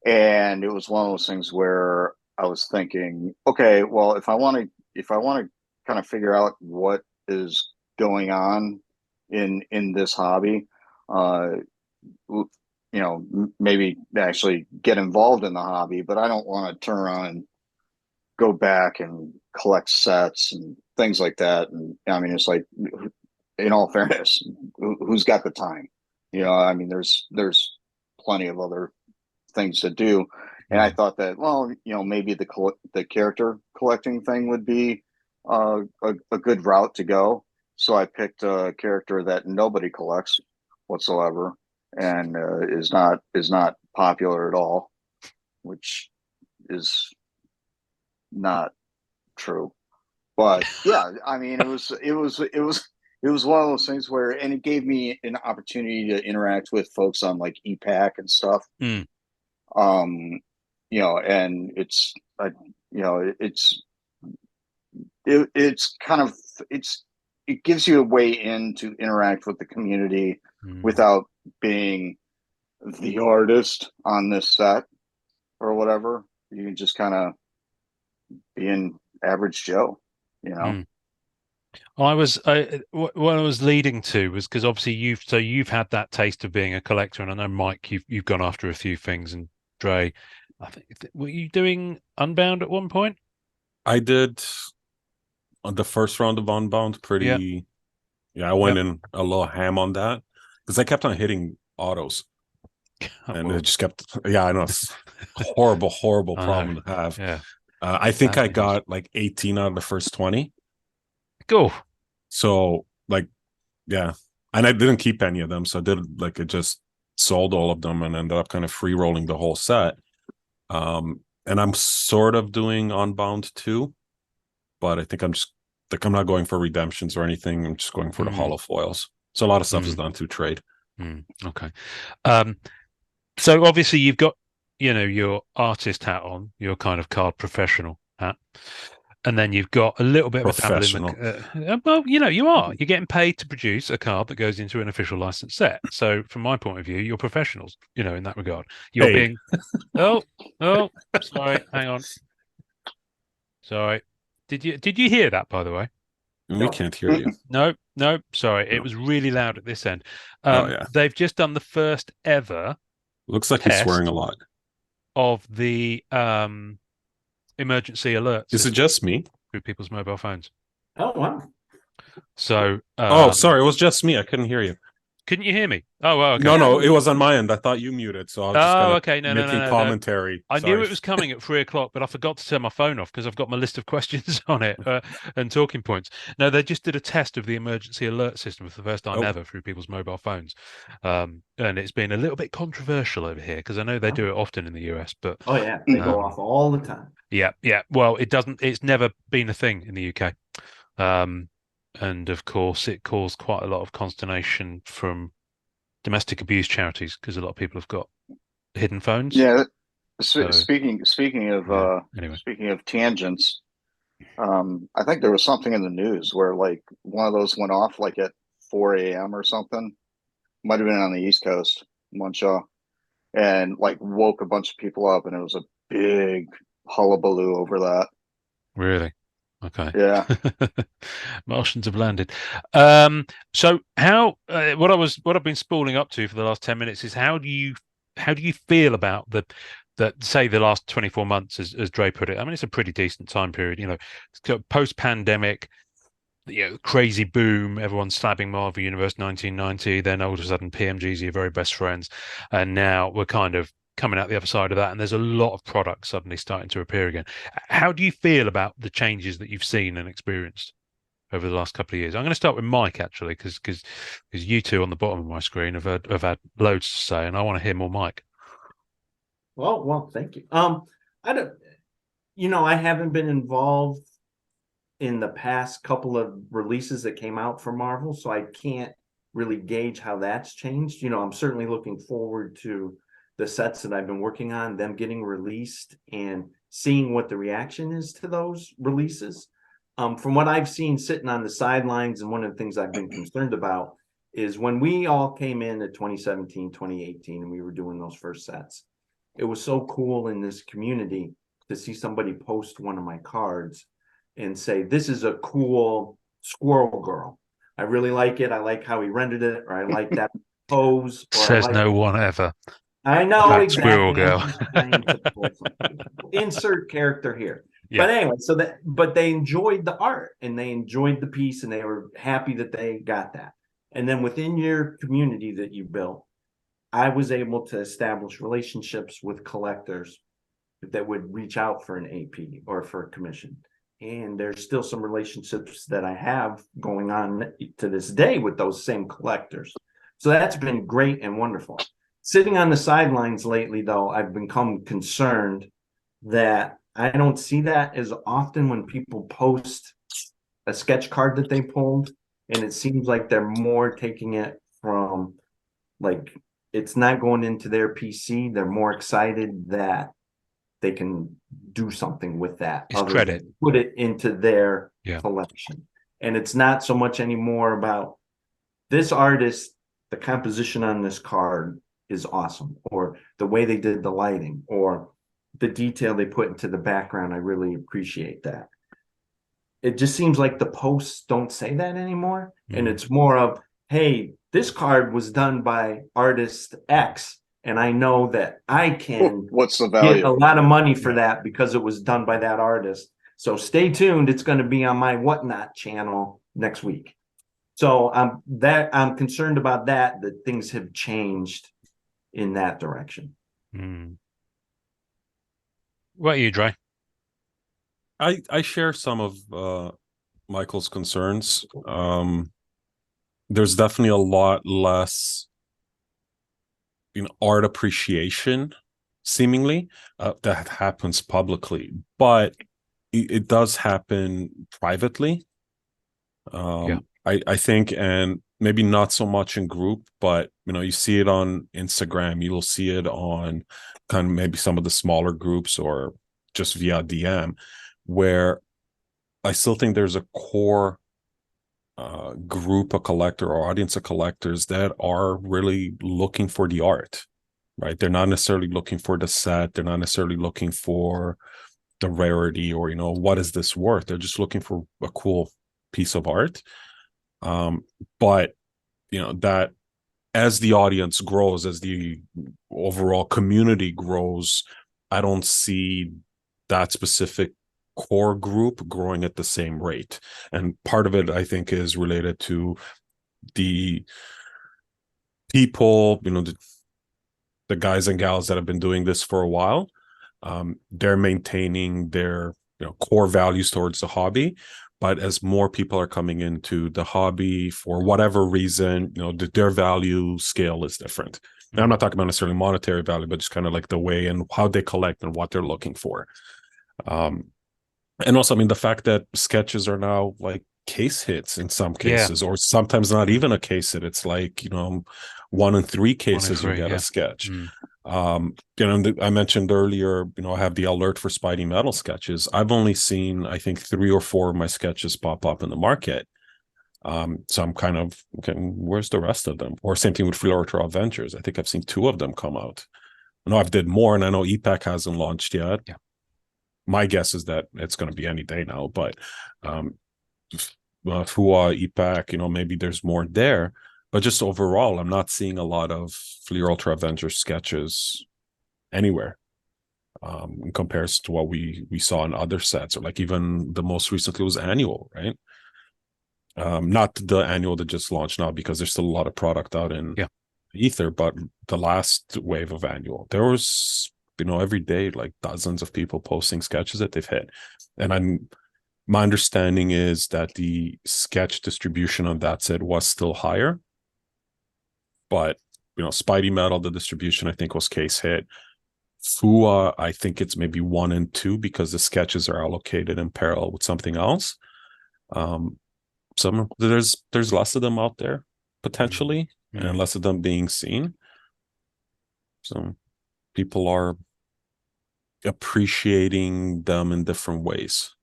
and it was one of those things where I was thinking, okay, well, if I want to kind of figure out what is going on in this hobby, maybe actually get involved in the hobby, but I don't want to turn around and go back and collect sets and things like that. And I mean, it's like, in all fairness, who's got the time? I mean, there's plenty of other things to do. And I thought that, well, maybe the character collecting thing would be a good route to go. So I picked a character that nobody collects whatsoever, and is not popular at all, which is not true. But yeah, I mean, it was one of those things where, and it gave me an opportunity to interact with folks on like EPAC and stuff. And it gives you a way in to interact with the community without being the artist on this set or whatever. You can just kind of be an average Joe, what I was leading to was, because obviously you've had that taste of being a collector, and I know, Mike, you've gone after a few things, and Dre, I think, were you doing Unbound at one point? I did on the first round of Unbound. I went in a little ham on that because I kept on hitting autos, and Well, it just kept. Yeah, I know it's a horrible I know. problem to have. Yeah. I think Bad I news. got like 18 out of the first 20. Go. So like, yeah, and I didn't keep any of them, so I did like, it just sold all of them and ended up kind of free rolling the whole set. And I'm sort of doing Unbound too, but I think I'm just like, I'm not going for redemptions or anything. I'm just going for the hollow foils. So a lot of stuff is done through trade. Okay. So obviously you've got, your artist hat on, your kind of card professional hat, and then you've got a little bit of a dabble in Professional. the. Well, you're getting paid to produce a card that goes into an official licensed set. So from my point of view, you're professionals, in that regard. You're Hey. being. Oh, sorry. Hang on. Sorry. Did you hear that, by the way? We can't hear you. No, sorry. It No. was really loud at this end. Oh, yeah. They've just done the first ever Looks like he's test swearing a lot. of the emergency alert Is it system just me? through people's mobile phones. Oh, wow. So, Oh, sorry, it was just me. I couldn't hear you. couldn't you hear me? Oh, well, okay. No, it was on my end. I thought you muted, so I was just kind of Okay. No, making commentary. I Sorry. knew it was coming at 3:00, but I forgot to turn my phone off because I've got my list of questions on it and talking points. No, they just did a test of the emergency alert system for the first time ever through people's mobile phones, and it's been a little bit controversial over here because I know they do it often in the US, but Oh, yeah. They go off all the time. yeah. Well, it doesn't. It's never been a thing in the UK, and of course, it caused quite a lot of consternation from domestic abuse charities because a lot of people have got hidden phones. Yeah. So, Speaking of anyway. speaking of tangents, I think there was something in the news where like one of those went off like at 4 a.m. or something. Might have been on the East Coast, one show, and like woke a bunch of people up, and it was a big hullabaloo over that. Really? Okay. Yeah. Martians have landed. So how what I've been spooling up to for the last 10 minutes is how do you feel about say the last 24 months as Dre put it? I mean, it's a pretty decent time period, post pandemic, crazy boom, everyone's slabbing Marvel Universe 1990, then all of a sudden PMGs are your very best friends, and now we're kind of coming out the other side of that, and there's a lot of products suddenly starting to appear again. How do you feel about the changes that you've seen and experienced over the last couple of years? I'm going to start with Mike actually, because you two on the bottom of my screen have had loads to say, and I want to hear more Mike. Well, thank you. I don't, I haven't been involved in the past couple of releases that came out for Marvel, so I can't really gauge how that's changed. I'm certainly looking forward to the sets that I've been working on, them getting released and seeing what the reaction is to those releases. From what I've seen sitting on the sidelines, and one of the things I've been concerned about is when we all came in at 2017, 2018, and we were doing those first sets, it was so cool in this community to see somebody post one of my cards and say, this is a cool Squirrel Girl. I really like it. I like how he rendered it, or I like that pose. Or Says no one ever. I know That exactly. Squirrel Girl. Insert character here. Yeah. But anyway, but they enjoyed the art and they enjoyed the piece and they were happy that they got that. And then within your community that you built, I was able to establish relationships with collectors that would reach out for an AP or for a commission. And there's still some relationships that I have going on to this day with those same collectors. So that's been great and wonderful. Sitting on the sidelines lately, though, I've become concerned that I don't see that as often when people post a sketch card that they pulled. And it seems like they're more taking it from, like, it's not going into their PC. They're more excited that they can do something with that. It's credit. Put it into their collection. And it's not so much anymore about this artist, the composition on this card is awesome, or the way they did the lighting, or the detail they put into the background. I really appreciate that. It just seems like the posts don't say that anymore. And it's more of, hey, this card was done by artist X, and I know that I can what's the value? Get a lot of money for that because it was done by that artist. So stay tuned. It's going to be on my Whatnot channel next week. So I'm concerned about that things have changed in that direction. What are you, Dre? I share some of Michael's concerns. There's definitely a lot less, art appreciation, seemingly, that happens publicly, but it does happen privately. I think, and maybe not so much in group, but you see it on Instagram, you'll see it on kind of maybe some of the smaller groups or just via DM, where I still think there's a core group of collector or audience of collectors that are really looking for the art, right? They're not necessarily looking for the set. They're not necessarily looking for the rarity or, what is this worth? They're just looking for a cool piece of art. But, that as the audience grows, as the overall community grows, I don't see that specific core group growing at the same rate. And part of it, I think, is related to the people, the guys and gals that have been doing this for a while. They're maintaining their core values towards the hobby. But as more people are coming into the hobby for whatever reason, their value scale is different. And I'm not talking about necessarily monetary value, but just kind of like the way and how they collect and what they're looking for. And also, the fact that sketches are now like case hits in some cases, or sometimes not even a case hit. It's like, 1 in 3 cases you get a sketch. I mentioned earlier, I have the alert for Spidey Metal sketches. I've only seen, I think, 3 or 4 of my sketches pop up in the market. So I'm kind of, okay, where's the rest of them? Or same thing with Free Ultra Adventures. I think I've seen 2 of them come out. I know I've did more, and I know EPAC hasn't launched yet. Yeah. My guess is that it's going to be any day now, but Fua, EPAC, maybe there's more there. But just overall, I'm not seeing a lot of Fleer Ultra Avenger sketches anywhere in comparison to what we saw in other sets, or like even the most recently was Annual, right? Not the Annual that just launched now, because there's still a lot of product out in Ether, but the last wave of Annual, there was, every day, like dozens of people posting sketches that they've hit. And my understanding is that the sketch distribution on that set was still higher. But, Spidey Metal, the distribution, I think, was case hit. Fua, I think it's maybe 1 and 2 because the sketches are allocated in parallel with something else. There's less of them out there, potentially, and less of them being seen. So people are appreciating them in different ways.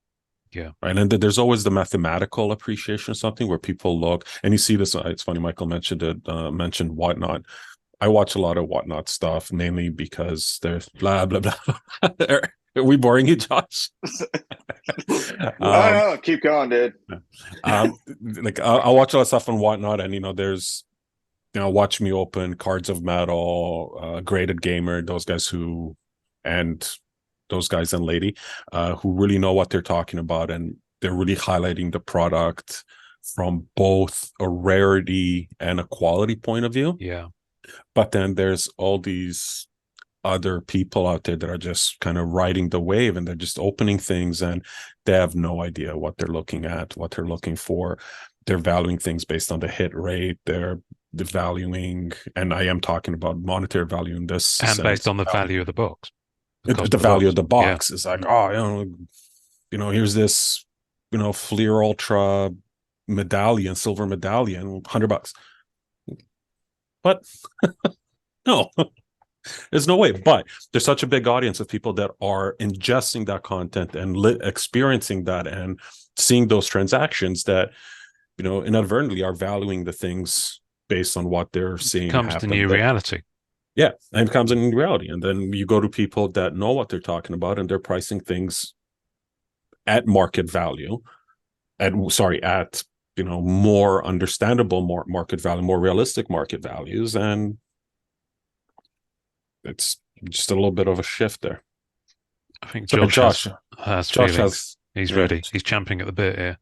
Yeah. Right. And then there's always the mathematical appreciation of something where people look, and you see this. It's funny, Michael mentioned Whatnot. I watch a lot of Whatnot stuff, mainly because there's blah, blah, blah. Are we boring you, Josh? No, keep going, dude. Like I'll watch a lot of stuff on Whatnot, and there's, Watch Me Open, Cards of Metal, Graded Gamer, those guys and lady who really know what they're talking about, and they're really highlighting the product from both a rarity and a quality point of view. Yeah. But then there's all these other people out there that are just kind of riding the wave, and they're just opening things, and they have no idea what they're looking at, what they're looking for. They're valuing things based on the hit rate. They're valuing, and I am talking about monetary value in this And sense, based on the value of the box. The value of the box is like, here's this, Fleer Ultra medallion, silver medallion, $100. But no, there's no way. But there's such a big audience of people that are ingesting that content and experiencing that and seeing those transactions that, inadvertently are valuing the things based on what they're seeing. It comes to new reality. Yeah, and it becomes a new reality. And then you go to people that know what they're talking about, and they're pricing things at market value, at more understandable market value, more realistic market values, and it's just a little bit of a shift there. I think So Josh has Josh feelings. He's ready. He's champing at the bit here.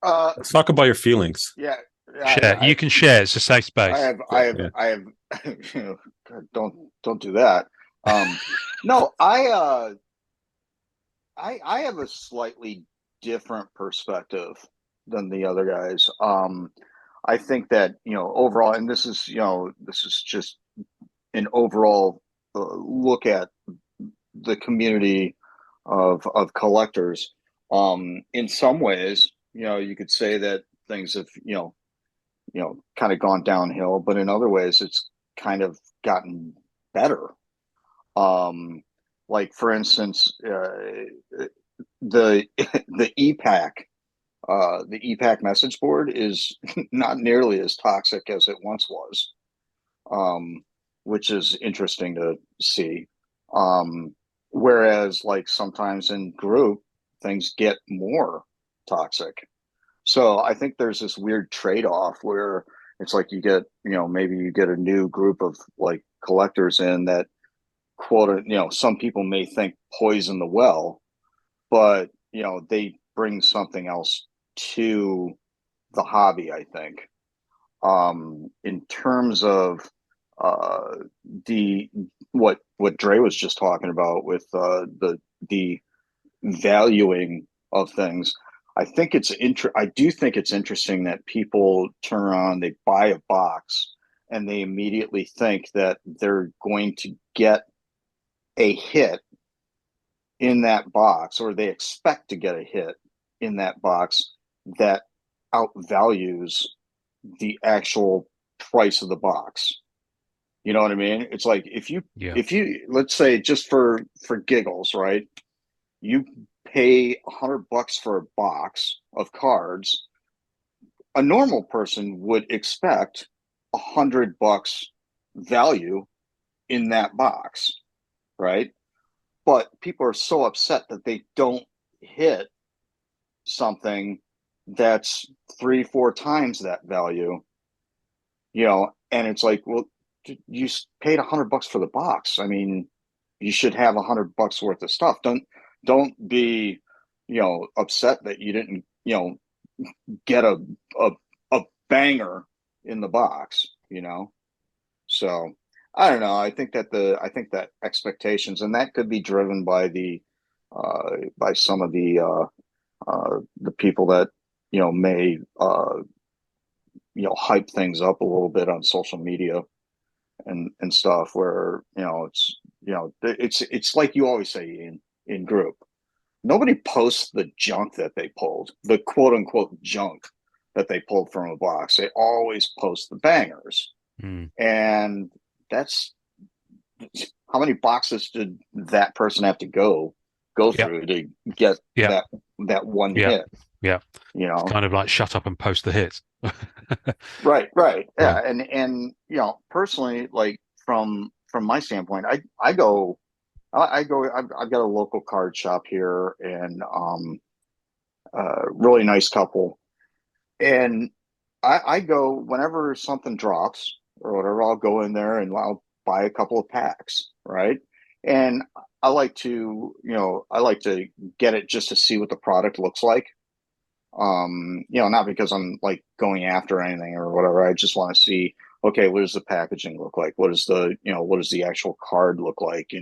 Let's talk about your feelings. Yeah, Share. You can share. It's a safe space. Yeah. I have. You know, don't do that. No, I have a slightly different perspective than the other guys. I think that overall, and this is just an overall look at the community of collectors. In some ways, you could say that things have kind of gone downhill, but in other ways, it's kind of gotten better. Um, like for instance, the the EPAC the EPAC message board is not nearly as toxic as it once was, which is interesting to see. Whereas, like sometimes in group, things get more toxic. So I think there's this weird trade-off where it's like you get, maybe you get a new group of like collectors in that quote, some people may think poison the well, but they bring something else to the hobby, I think. In terms of the what Dre was just talking about with the valuing of things, I do think it's interesting that people turn around, they buy a box, and they immediately think that they're going to get a hit in that box, or they expect to get a hit in that box that outvalues the actual price of the box. You know what I mean? It's like if you let's say, just for giggles, right? You pay $100 for a box of cards. A normal person would expect $100 value in that box, right? But people are so upset that they don't hit something that's 3-4 times that value, and it's like, well, you paid $100 for the box. I mean, you should have $100 worth of stuff. Don't be, upset that you didn't, get a banger in the box, So I don't know. I think that expectations, and that could be driven by by some of the people that may hype things up a little bit on social media and stuff, where it's like you always say in group. Nobody posts the junk that they pulled, the quote unquote junk that they pulled from a box. They always post the bangers. And that's how many boxes did that person have to go through to get that one hit? Yeah. It's kind of like shut up and post the hits. Right. Yeah. And personally, like from my standpoint, I've got a local card shop here, and really nice couple. And I go whenever something drops or whatever, I'll go in there and I'll buy a couple of packs, right? And I like to get it just to see what the product looks like. Not because I'm like going after anything or whatever. I just want to see, okay, what does the packaging look like? What does the actual card look like? I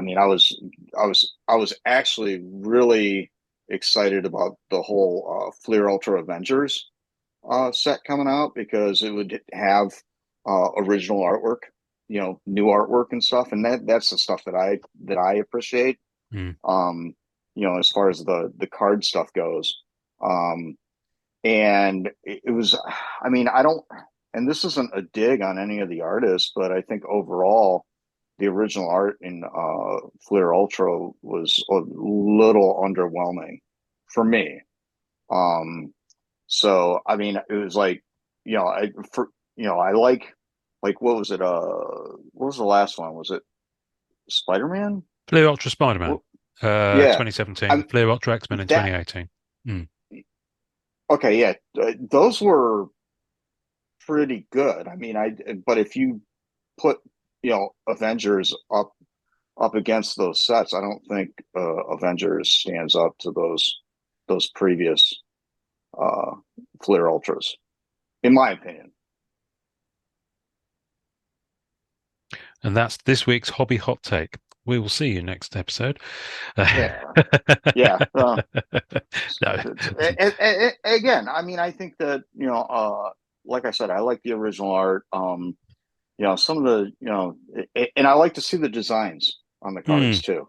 mean, I was actually really excited about the whole Fleer Ultra Avengers set coming out, because it would have original artwork, new artwork and stuff, and that's the stuff that I appreciate. As far as the card stuff goes. And it was, I mean, I don't, and this isn't a dig on any of the artists, but I think overall the original art in Fleer Ultra was a little underwhelming for me. So I mean, it was like, I like what was it? What was the last one? Was it Spider-Man? Fleer Ultra Spider-Man, yeah, 2017. Fleer Ultra X-Men in 2018. Okay, yeah, those were pretty good. I mean, but if you put Avengers up against those sets, I don't think Avengers stands up to those those previous Fleer Ultras, in my opinion. And that's this week's hobby hot take. We will see you next episode. Yeah. Yeah. No. Again, I mean, I think that, like I said, I like the original art. Some of the, and I like to see the designs on the cards too,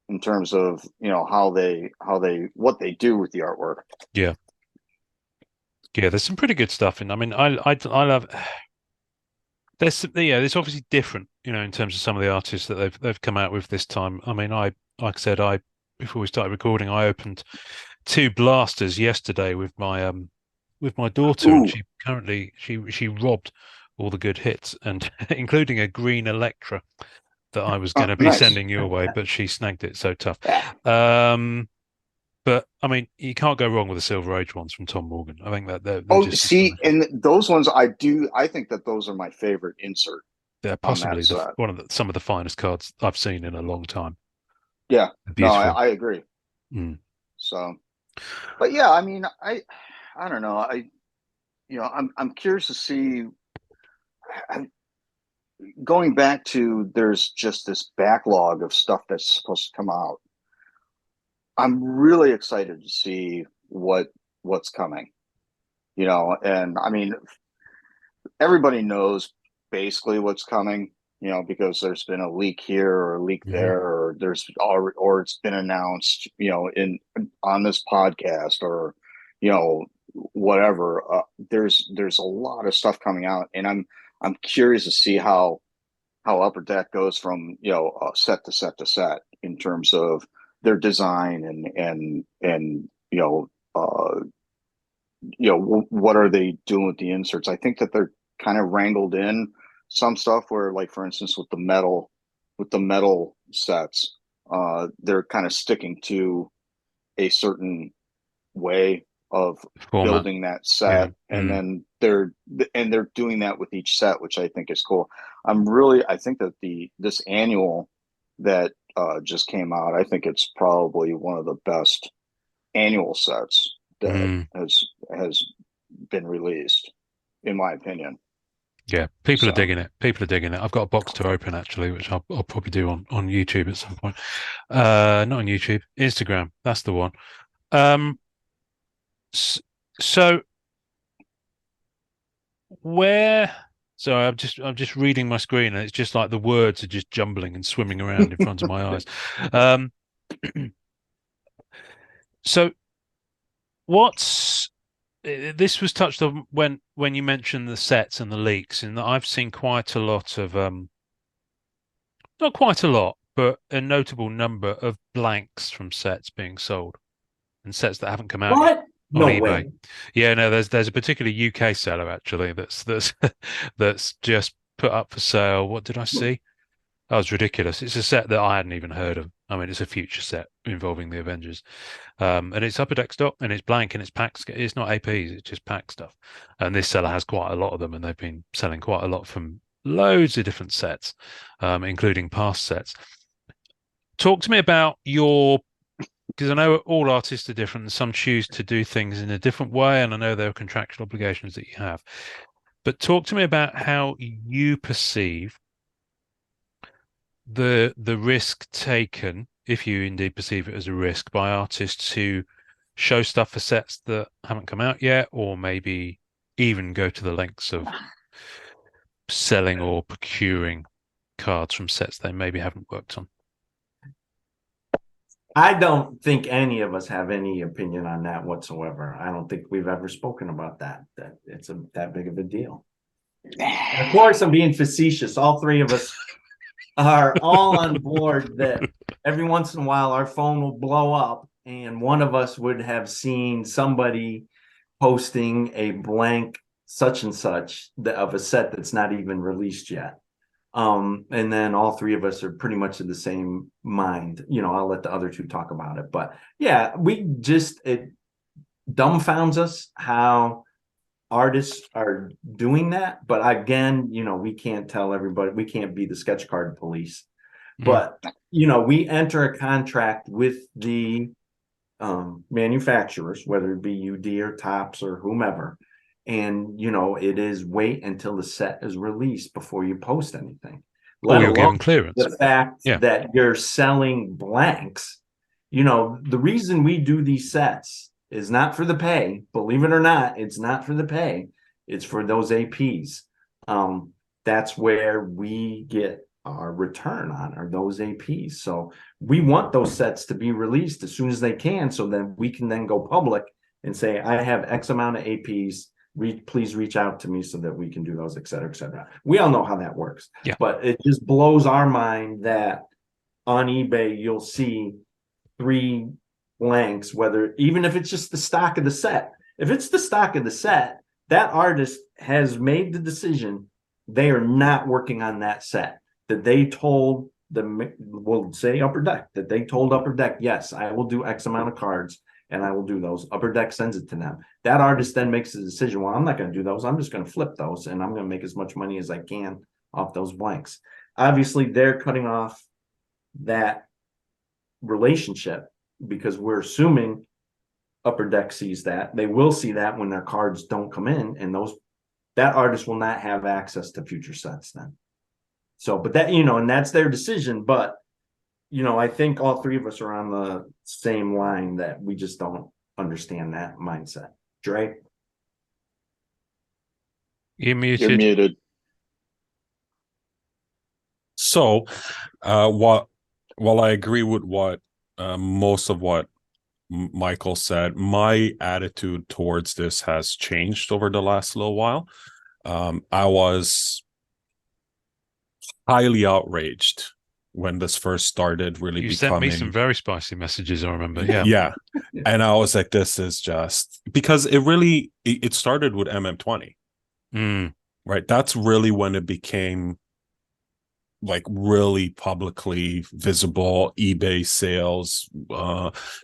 in terms of, what they do with the artwork. Yeah. Yeah, there's some pretty good stuff in. I mean, I love. There's obviously different, in terms of some of the artists that they've come out with this time. I mean, like I said, before we started recording, I opened 2 blasters yesterday with my daughter, and she robbed all the good hits, and including a green Electra that I was going to be Nice. sending your way, but she snagged it. So tough. Yeah. But I mean, you can't go wrong with the Silver Age ones from Tom Morgan. I think that they're just see, and those ones I think that those are my favorite insert. They're possibly some of the finest cards I've seen in a long time. Yeah, beautiful. No, I agree. So, but yeah, I mean, I don't know. I'm curious to see. Going back to, there's just this backlog of stuff that's supposed to come out. I'm really excited to see what's coming, and I mean, everybody knows basically what's coming, because there's been a leak here or a leak there, or or it's been announced, on this podcast, or, whatever. There's a lot of stuff coming out, and I'm curious to see how Upper Deck goes from, set to set to set in terms of their design and what are they doing with the inserts. I think that they're kind of wrangled in some stuff where, like, for instance, with the metal sets, they're kind of sticking to a certain way of building that set, and then they're doing that with each set, which I think is cool. I think that this annual that just came out, I think it's probably one of the best annual sets that has been released, in my opinion. Yeah, people are digging it. I've got a box to open, actually, which I'll probably do on YouTube at some point. Not on YouTube, Instagram. That's the one. So I'm just reading my screen, and it's just like the words are just jumbling and swimming around in front of my eyes. So this was touched on when you mentioned the sets and the leaks, and I've seen quite a lot of not quite a lot, but a notable number of blanks from sets being sold, and sets that haven't come out yet on eBay. Way. Yeah, no, there's a particular UK seller, actually, that's that's just put up for sale. What did I see? That was ridiculous. It's a set that I hadn't even heard of. I mean, it's a future set involving the Avengers. And it's Upper Deck stock, and it's blank, and it's packs. It's not APs, it's just pack stuff. And this seller has quite a lot of them, and they've been selling quite a lot from loads of different sets, including past sets. Talk to me about because I know all artists are different, and some choose to do things in a different way, and I know there are contractual obligations that you have. But talk to me about how you perceive the risk taken, if you indeed perceive it as a risk, by artists who show stuff for sets that haven't come out yet, or maybe even go to the lengths of selling or procuring cards from sets they maybe haven't worked on. I don't think any of us have any opinion on that whatsoever. I don't think we've ever spoken about that it's that big of a deal. And of course, I'm being facetious. All three of us are all on board that every once in a while our phone will blow up, and one of us would have seen somebody posting a blank such and such of a set that's not even released yet. And then all three of us are pretty much of the same mind. I'll let the other two talk about it, but yeah, it dumbfounds us how artists are doing that. But again, we can't tell everybody, we can't be the sketch card police, but we enter a contract with the manufacturers, whether it be UD or Tops or whomever. And, it is wait until the set is released before you post anything. Or Let you're alone given clearance. the fact Yeah. that you're selling blanks. The reason we do these sets is not for the pay. Believe it or not, it's not for the pay. It's for those APs. That's where we get our return on are those APs. So we want those sets to be released as soon as they can, so that we can then go public and say, I have X amount of APs. Please reach out to me so that we can do those, et cetera, et cetera. We all know how that works. Yeah. But it just blows our mind that on eBay you'll see 3 blanks, even if it's just the stock of the set. If it's the stock of the set, that artist has made the decision they are not working on that set. That they told we'll say Upper Deck, that they told Upper Deck, yes, I will do X amount of cards and I will do those. Upper Deck sends it to them. That artist then makes the decision, well, I'm not going to do those. I'm just going to flip those and I'm going to make as much money as I can off those blanks. Obviously, they're cutting off that relationship because we're assuming Upper Deck sees that. They will see that when their cards don't come in, and that artist will not have access to future sets then. So, but that, and that's their decision. But, I think all 3 of us are on the same line that we just don't understand that mindset. Dre? You're muted. You're muted. So, while I agree with what most of what Michael said, my attitude towards this has changed over the last little while. I was highly outraged when this first started really You becoming... sent me some very spicy messages, I remember. Yeah. Yeah. And I was like, this is just... Because it started with MM20. Right? That's really when it became like really publicly visible. eBay sales,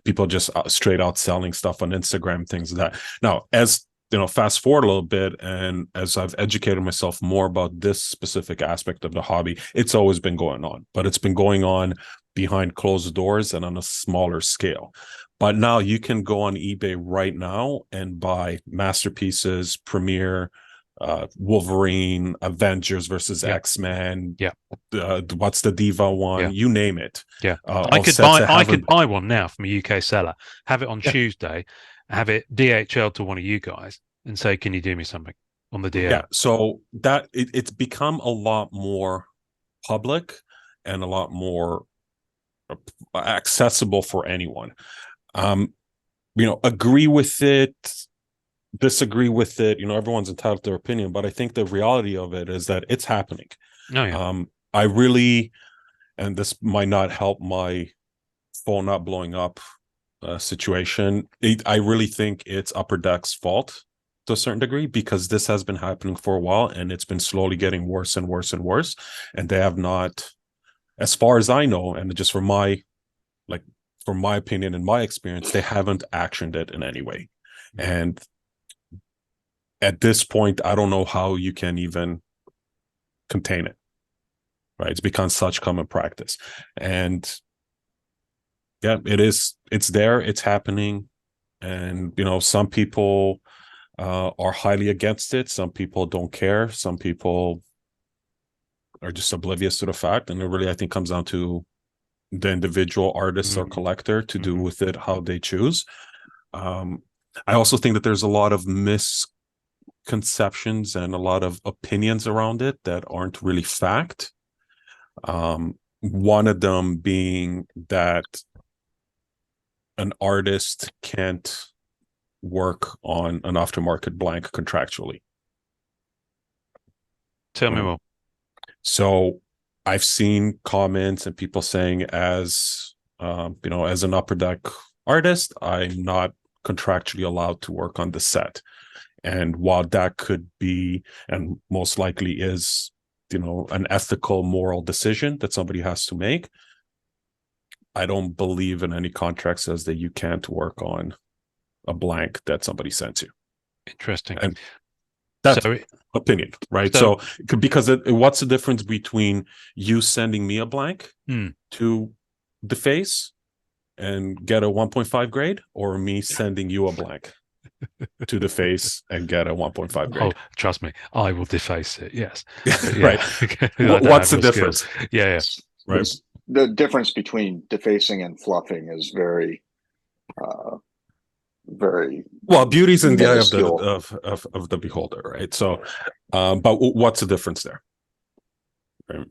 people just straight out selling stuff on Instagram, things like that. Now, as fast forward a little bit, and as I've educated myself more about this specific aspect of the hobby, it's always been going on, but it's been going on behind closed doors and on a smaller scale. But now you can go on eBay right now and buy masterpieces, Premiere, Wolverine, Avengers versus X-Men. Yeah. What's the Diva one? Yeah. You name it. Yeah. I could buy one now from a UK seller, have it on Tuesday, have it DHL to one of you guys and say, can you do me something on the DL? Yeah. So that it's become a lot more public and a lot more accessible for anyone. Agree with it, disagree with it, everyone's entitled to their opinion, but I think the reality of it is that it's happening. Oh, yeah. I really, and this might not help my phone not blowing up situation, I really think it's Upper Deck's fault to a certain degree, because this has been happening for a while and it's been slowly getting worse and worse and worse, and they have not, as far as I know, and just from my opinion and my experience, they haven't actioned it in any way. And at this point, I don't know how you can even contain it, right? It's become such common practice. And yeah, it's there, it's happening. And, some people are highly against it. Some people don't care. Some people are just oblivious to the fact. And it really, I think, comes down to the individual artist or collector to do with it how they choose. I also think that there's a lot of misconceptions and a lot of opinions around it that aren't really fact. One of them being that an artist can't work on an aftermarket blank contractually. Tell me more. So I've seen comments and people saying, as as an Upper Deck artist, I'm not contractually allowed to work on the set. And while that could be, and most likely is, an ethical, moral decision that somebody has to make, I don't believe in any contract says that you can't work on a blank that somebody sends you. Interesting. And that's opinion, right? So because what's the difference between you sending me a blank to the face and get a 1.5 grade, or me sending you a blank to the face and get a 1.5 Oh, grade? trust me, I will deface it. Yes, but Right. I don't What's have the your skills. difference? Yeah, Right. The difference between defacing and fluffing is uh, very Well, beauty's in the eye of minuscule. the beholder, right? So, but what's the difference there? Right.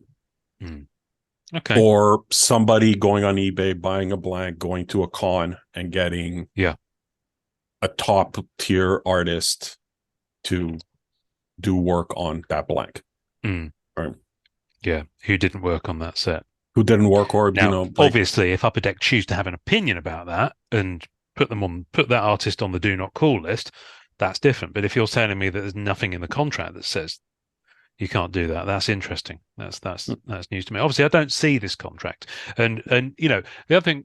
Okay. Or somebody going on eBay, buying a blank, going to a con and getting a top tier artist to do work on that blank. Right. Yeah, who didn't work on that set. Who didn't work, or Now, obviously, if Upper Deck choose to have an opinion about that and put that artist on the do not call list, that's different. But if you're telling me that there's nothing in the contract that says you can't do that, that's interesting. That's news to me. Obviously, I don't see this contract, and the other thing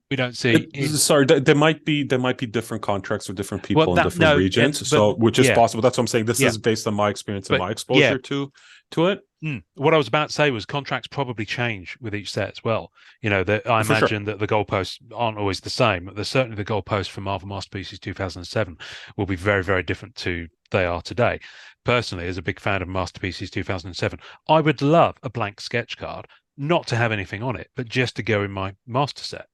we don't see is sorry, there might be different contracts with different people in different regions, so which is possible. That's what I'm saying. This is based on my experience and my exposure to it. What I was about to say was contracts probably change with each set as well. I imagine that the goalposts aren't always the same. There's certainly the goalposts for Marvel Masterpieces 2007 will be very, very different to they are today. Personally, as a big fan of Masterpieces 2007, I would love a blank sketch card, not to have anything on it, but just to go in my master set.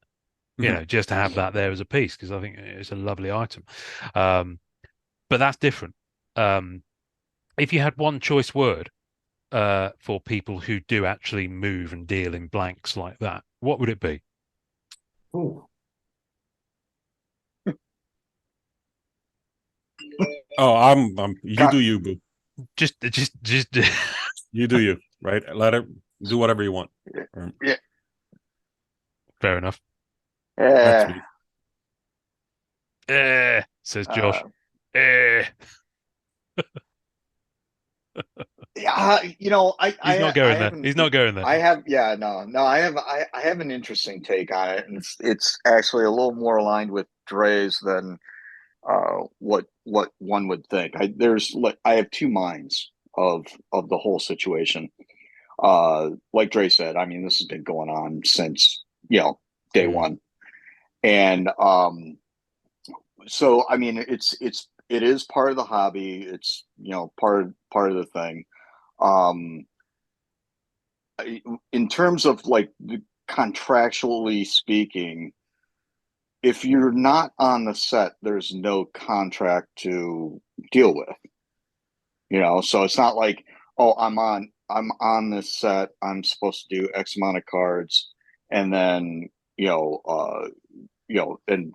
Just to have that there as a piece, because I think it's a lovely item. But that's different. If you had one choice word for people who do actually move and deal in blanks like that, what would it be? Ooh. Oh, I'm you do you, boo. Just You do you, right? Let it do whatever you want. Yeah. Fair enough. That's me. Says Josh. Yeah, He's not going there. He's not going there. I have an interesting take on it, and it's actually a little more aligned with Dre's than what one would think. I have two minds of the whole situation. Like Dre said, I mean, this has been going on since day one, and so I mean, it is part of the hobby. It's part of the thing. In terms of like contractually speaking, if you're not on the set, there's no contract to deal with. So it's not like, oh, I'm on this set, I'm supposed to do X amount of cards, and then and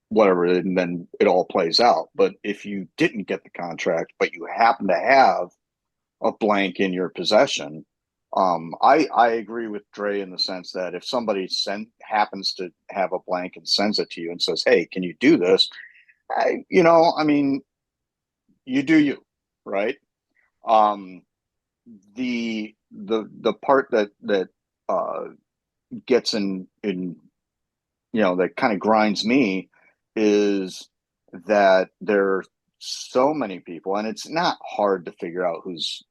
whatever, and then it all plays out. But if you didn't get the contract, but you happen to have a blank in your possession, I agree with Dre in the sense that if somebody happens to have a blank and sends it to you and says, "Hey, can you do this?" I mean, you do you, right? The part that gets in that kind of grinds me is that there are so many people, and it's not hard to figure out who's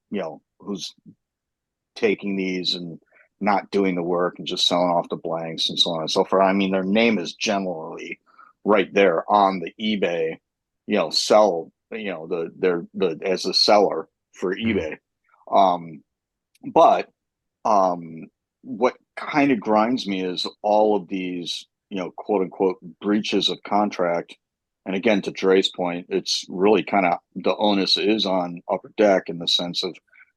taking these and not doing the work and just selling off the blanks and so on and so forth. I mean, their name is generally right there on the eBay, sell, the as a seller for eBay. But what kind of grinds me is all of these, quote unquote breaches of contract. And again, to Dre's point, it's really kind of the onus is on Upper Deck in the sense of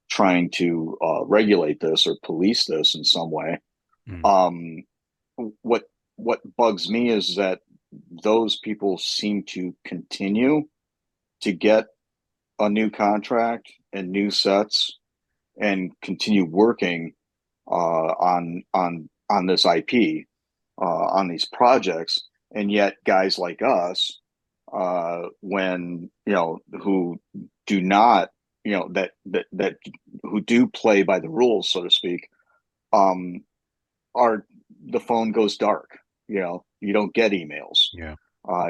trying to regulate this or police this in some way. What bugs me is that those people seem to continue to get a new contract and new sets and continue working on this IP on these projects, and yet guys like us, when who do not that who do play by the rules, so to speak, are the phone goes dark. You don't get emails. Yeah.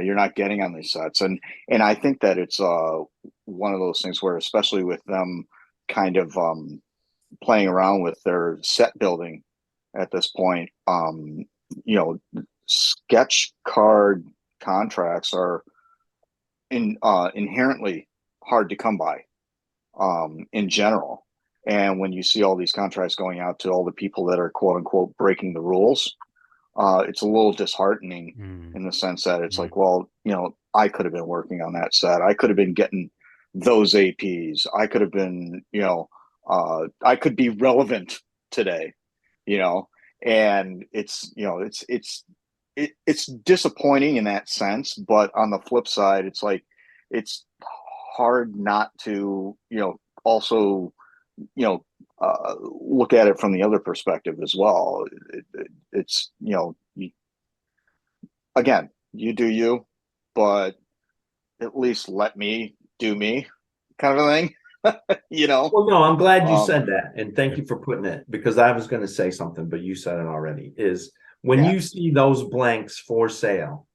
You're not getting on these sets, and I think that it's one of those things where, especially with them kind of playing around with their set building at this point, sketch card contracts are inherently hard to come by in general. And when you see all these contracts going out to all the people that are quote unquote breaking the rules, it's a little disheartening in the sense that it's like, well, I could have been working on that set. I could have been getting those APs. I could have been, I could be relevant today, and it's disappointing in that sense. But on the flip side, it's like, it's hard not to, also, look at it from the other perspective as well. It's, again, you do you, but at least let me do me, kind of a thing. Well, no, I'm glad you said that, and thank you for putting it, because I was going to say something, but you said it already. Is when you see those blanks for sale,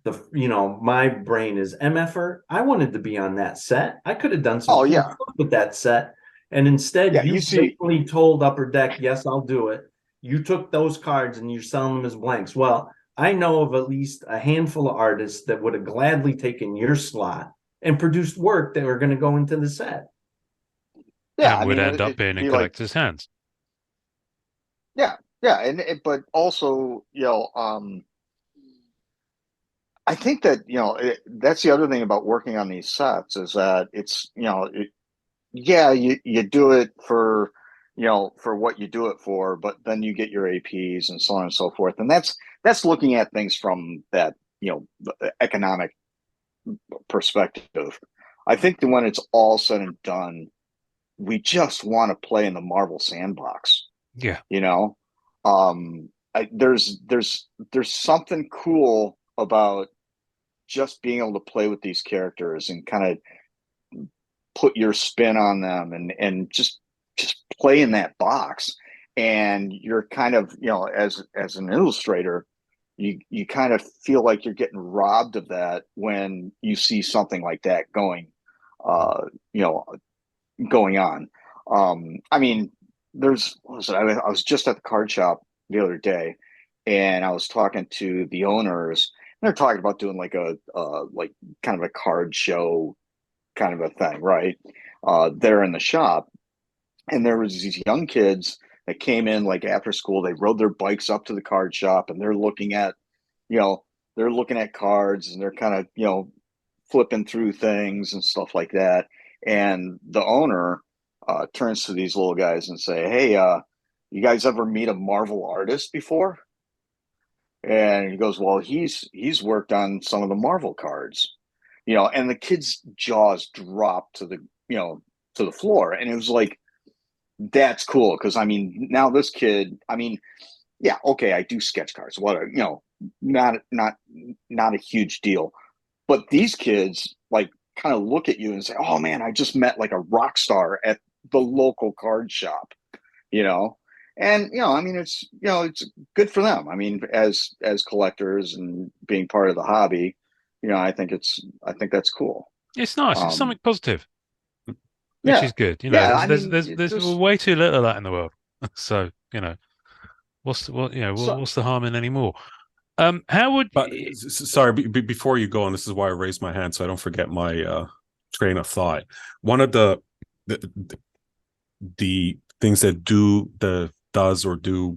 my brain is MFer. I wanted to be on that set. I could have done some cool stuff with that set, and instead you basically told Upper Deck, yes, I'll do it. You took those cards and you're selling them as blanks. Well, I know of at least a handful of artists that would have gladly taken your slot and produced work that were going to go into the set. Yeah, and it would end up being in collectors' hands. Yeah, but also, I think that that's the other thing about working on these sets is that it's you do it for for what you do it for, but then you get your APs and so on and so forth, and that's looking at things from that economic perspective. I think that when it's all said and done, we just want to play in the Marvel sandbox. Yeah. There's something cool about just being able to play with these characters and kind of put your spin on them and just play in that box. And you're kind of, as an illustrator, you kind of feel like you're getting robbed of that when you see something like that going on. I mean, I was just at the card shop the other day, and I was talking to the owners. And they're talking about doing like a kind of a card show kind of a thing, right? There in the shop, and there was these young kids that came in like after school. They rode their bikes up to the card shop, and they're looking at cards, and they're kind of flipping through things and stuff like that. And the owner turns to these little guys and say, "Hey, you guys ever meet a Marvel artist before?" And he goes, "Well, he's worked on some of the Marvel cards," and the kid's jaws dropped to the floor. And it was like, that's cool. Cause I mean, now this kid, I mean, yeah, okay, I do sketch cards, whatever, not a huge deal. But these kids like kind of look at you and say, "Oh man, I just met like a rock star at the local card shop," And I mean, it's good for them. I mean, as collectors and being part of the hobby, I think that's cool. It's nice. It's something positive, which is good. There's way too little of that in the world. So what's the harm in any more? How would? Sorry, before you go on, this is why I raised my hand so I don't forget my train of thought. One of the things that does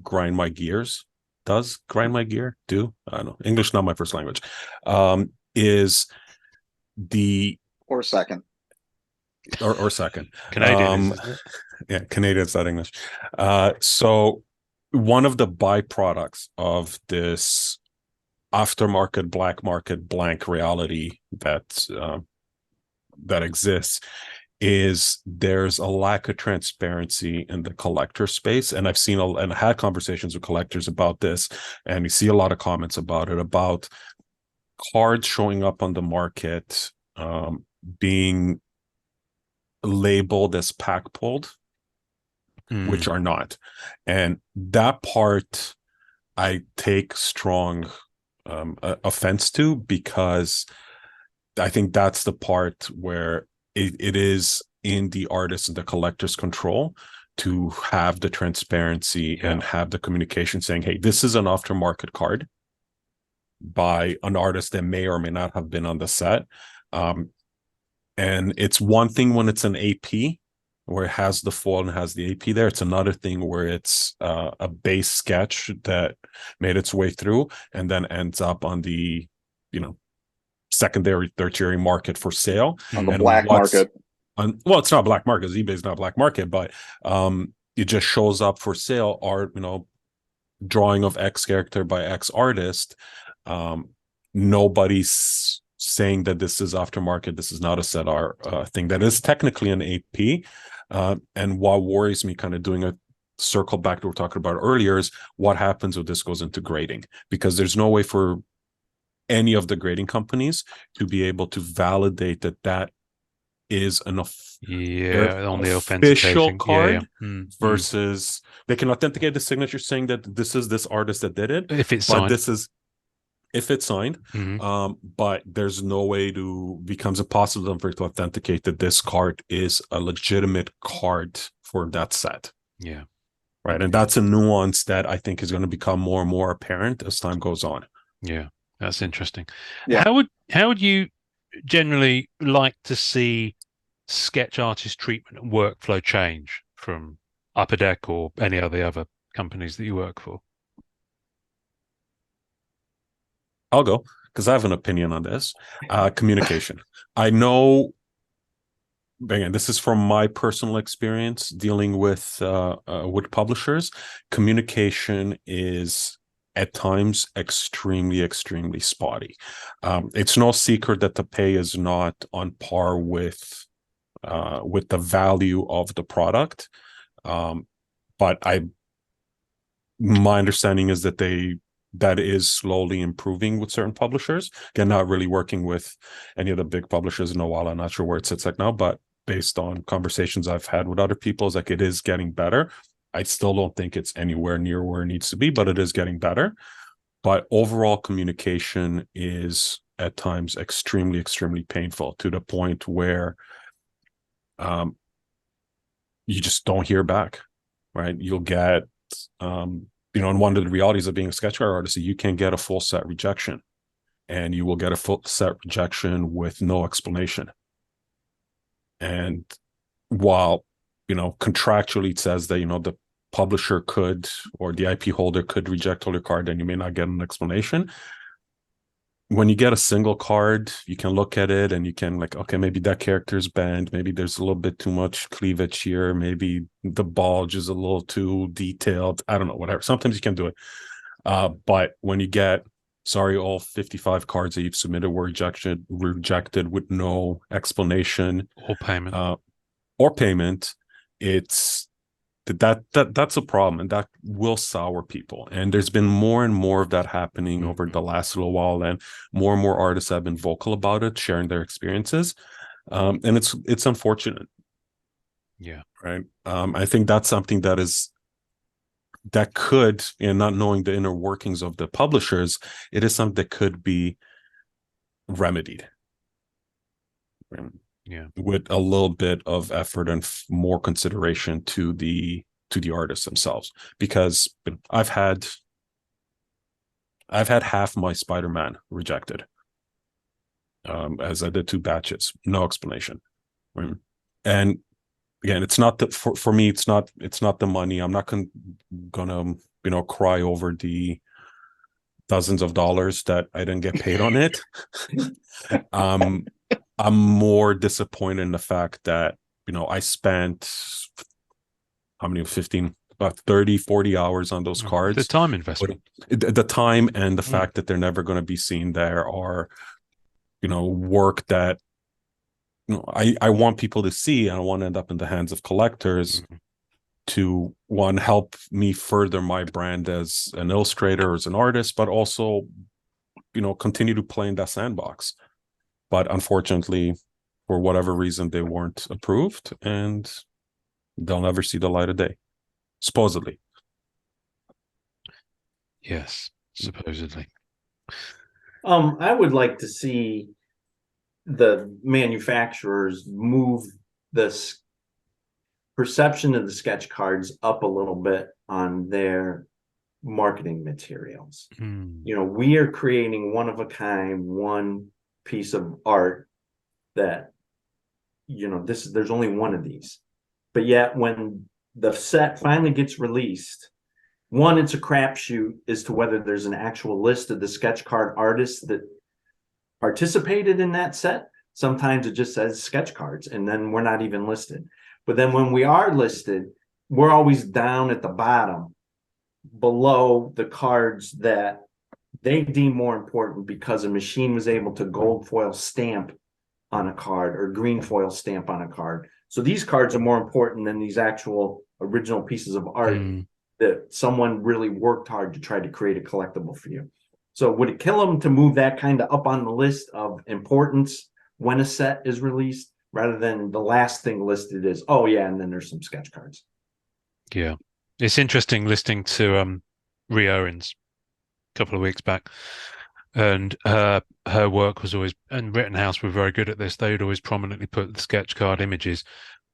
grind my gears. Does grind my gear? I don't know. English not my first language. Is the or second Canadian? Yeah, Canadian's not English. So one of the byproducts of this aftermarket, black market, blank reality that exists is there's a lack of transparency in the collector space. And I've seen and had conversations with collectors about this, and you see a lot of comments about it, about cards showing up on the market being labeled as pack pulled, which are not. And that part I take strong offense to, because I think that's the part where it is in the artist and the collector's control to have the transparency and have the communication saying, "Hey, this is an aftermarket card. by an artist that may or may not have been on the set. And it's one thing when it's an AP where it has the foil and has the AP there. It's another thing where it's a base sketch that made its way through and then ends up on the, secondary, tertiary market for sale. On the And black market. Well, it's not black market. eBay's not black market, but it just shows up for sale. Art, drawing of X character by X artist. Nobody's saying that this is aftermarket. This is not a set art thing. That is technically an AP. And what worries me, kind of doing a circle back to what we were talking about earlier, is what happens when this goes into grading, because there's no way for any of the grading companies to be able to validate that is an on the official authentication card versus they can authenticate the signature saying that this is this artist that did it. If it's signed. If it's signed, but there's no way becomes impossible for it to authenticate that this card is a legitimate card for that set. Yeah. Right. And that's a nuance that I think is going to become more and more apparent as time goes on. Yeah. That's interesting. Yeah. How would you generally like to see sketch artist treatment and workflow change from Upper Deck or any of the other companies that you work for? I'll go because I have an opinion on this. Communication. I know, again, this is from my personal experience dealing with publishers. Communication is at times extremely, extremely spotty. It's no secret that the pay is not on par with the value of the product. But my understanding is that is slowly improving with certain publishers. Again, not really working with any of the big publishers in a while. I'm not sure where it sits like now, but based on conversations I've had with other people, it's like it is getting better. I still don't think it's anywhere near where it needs to be, but it is getting better. But overall communication is at times extremely, extremely painful, to the point where you just don't hear back, right? You'll get, and one of the realities of being a sketch art artist is you can get a full set rejection, and you will get a full set rejection with no explanation. And while, contractually it says that, the publisher could, or the IP holder could reject all your card and you may not get an explanation. When you get a single card, you can look at it and you can okay, maybe that character's bent. Maybe there's a little bit too much cleavage here. Maybe the bulge is a little too detailed. I don't know, whatever. Sometimes you can do it. But when you get, sorry, all 55 cards that you've submitted were rejected with no explanation or payment, it's that's a problem, and that will sour people. And there's been more and more of that happening over the last little while, and more artists have been vocal about it, sharing their experiences, and it's unfortunate. Yeah. Right. I think that's something that could, not knowing the inner workings of the publishers, it is something that could be remedied. Yeah, with a little bit of effort and more consideration to the artists themselves, because I've had half my Spider-Man rejected, as I did 2 batches, no explanation. Right? And again, it's not that for me, it's not the money. I'm not gonna cry over the dozens of dollars that I didn't get paid on it. I'm more disappointed in the fact that, I spent about 30, 40 hours on those cards. The time investment. The time and the fact that they're never going to be seen there are, work that, I want people to see, and I want to end up in the hands of collectors to, one, help me further my brand as an illustrator, as an artist, but also, continue to play in that sandbox. But unfortunately, for whatever reason, they weren't approved, and they'll never see the light of day, supposedly. Yes, supposedly. I would like to see the manufacturers move this perception of the sketch cards up a little bit on their marketing materials. Hmm. We are creating one of a kind, one piece of art that, there's only one of these. But yet when the set finally gets released, one, it's a crapshoot as to whether there's an actual list of the sketch card artists that participated in that set. Sometimes it just says sketch cards, and then we're not even listed. But then when we are listed, we're always down at the bottom below the cards that they deem more important because a machine was able to gold foil stamp on a card or green foil stamp on a card. So these cards are more important than these actual original pieces of art that someone really worked hard to try to create a collectible for you. So would it kill them to move that kind of up on the list of importance when a set is released, rather than the last thing listed is, oh yeah, and then there's some sketch cards? Yeah. It's interesting listening to Rhea Owens a couple of weeks back. And her work was always, and Rittenhouse were very good at this. They would always prominently put the sketch card images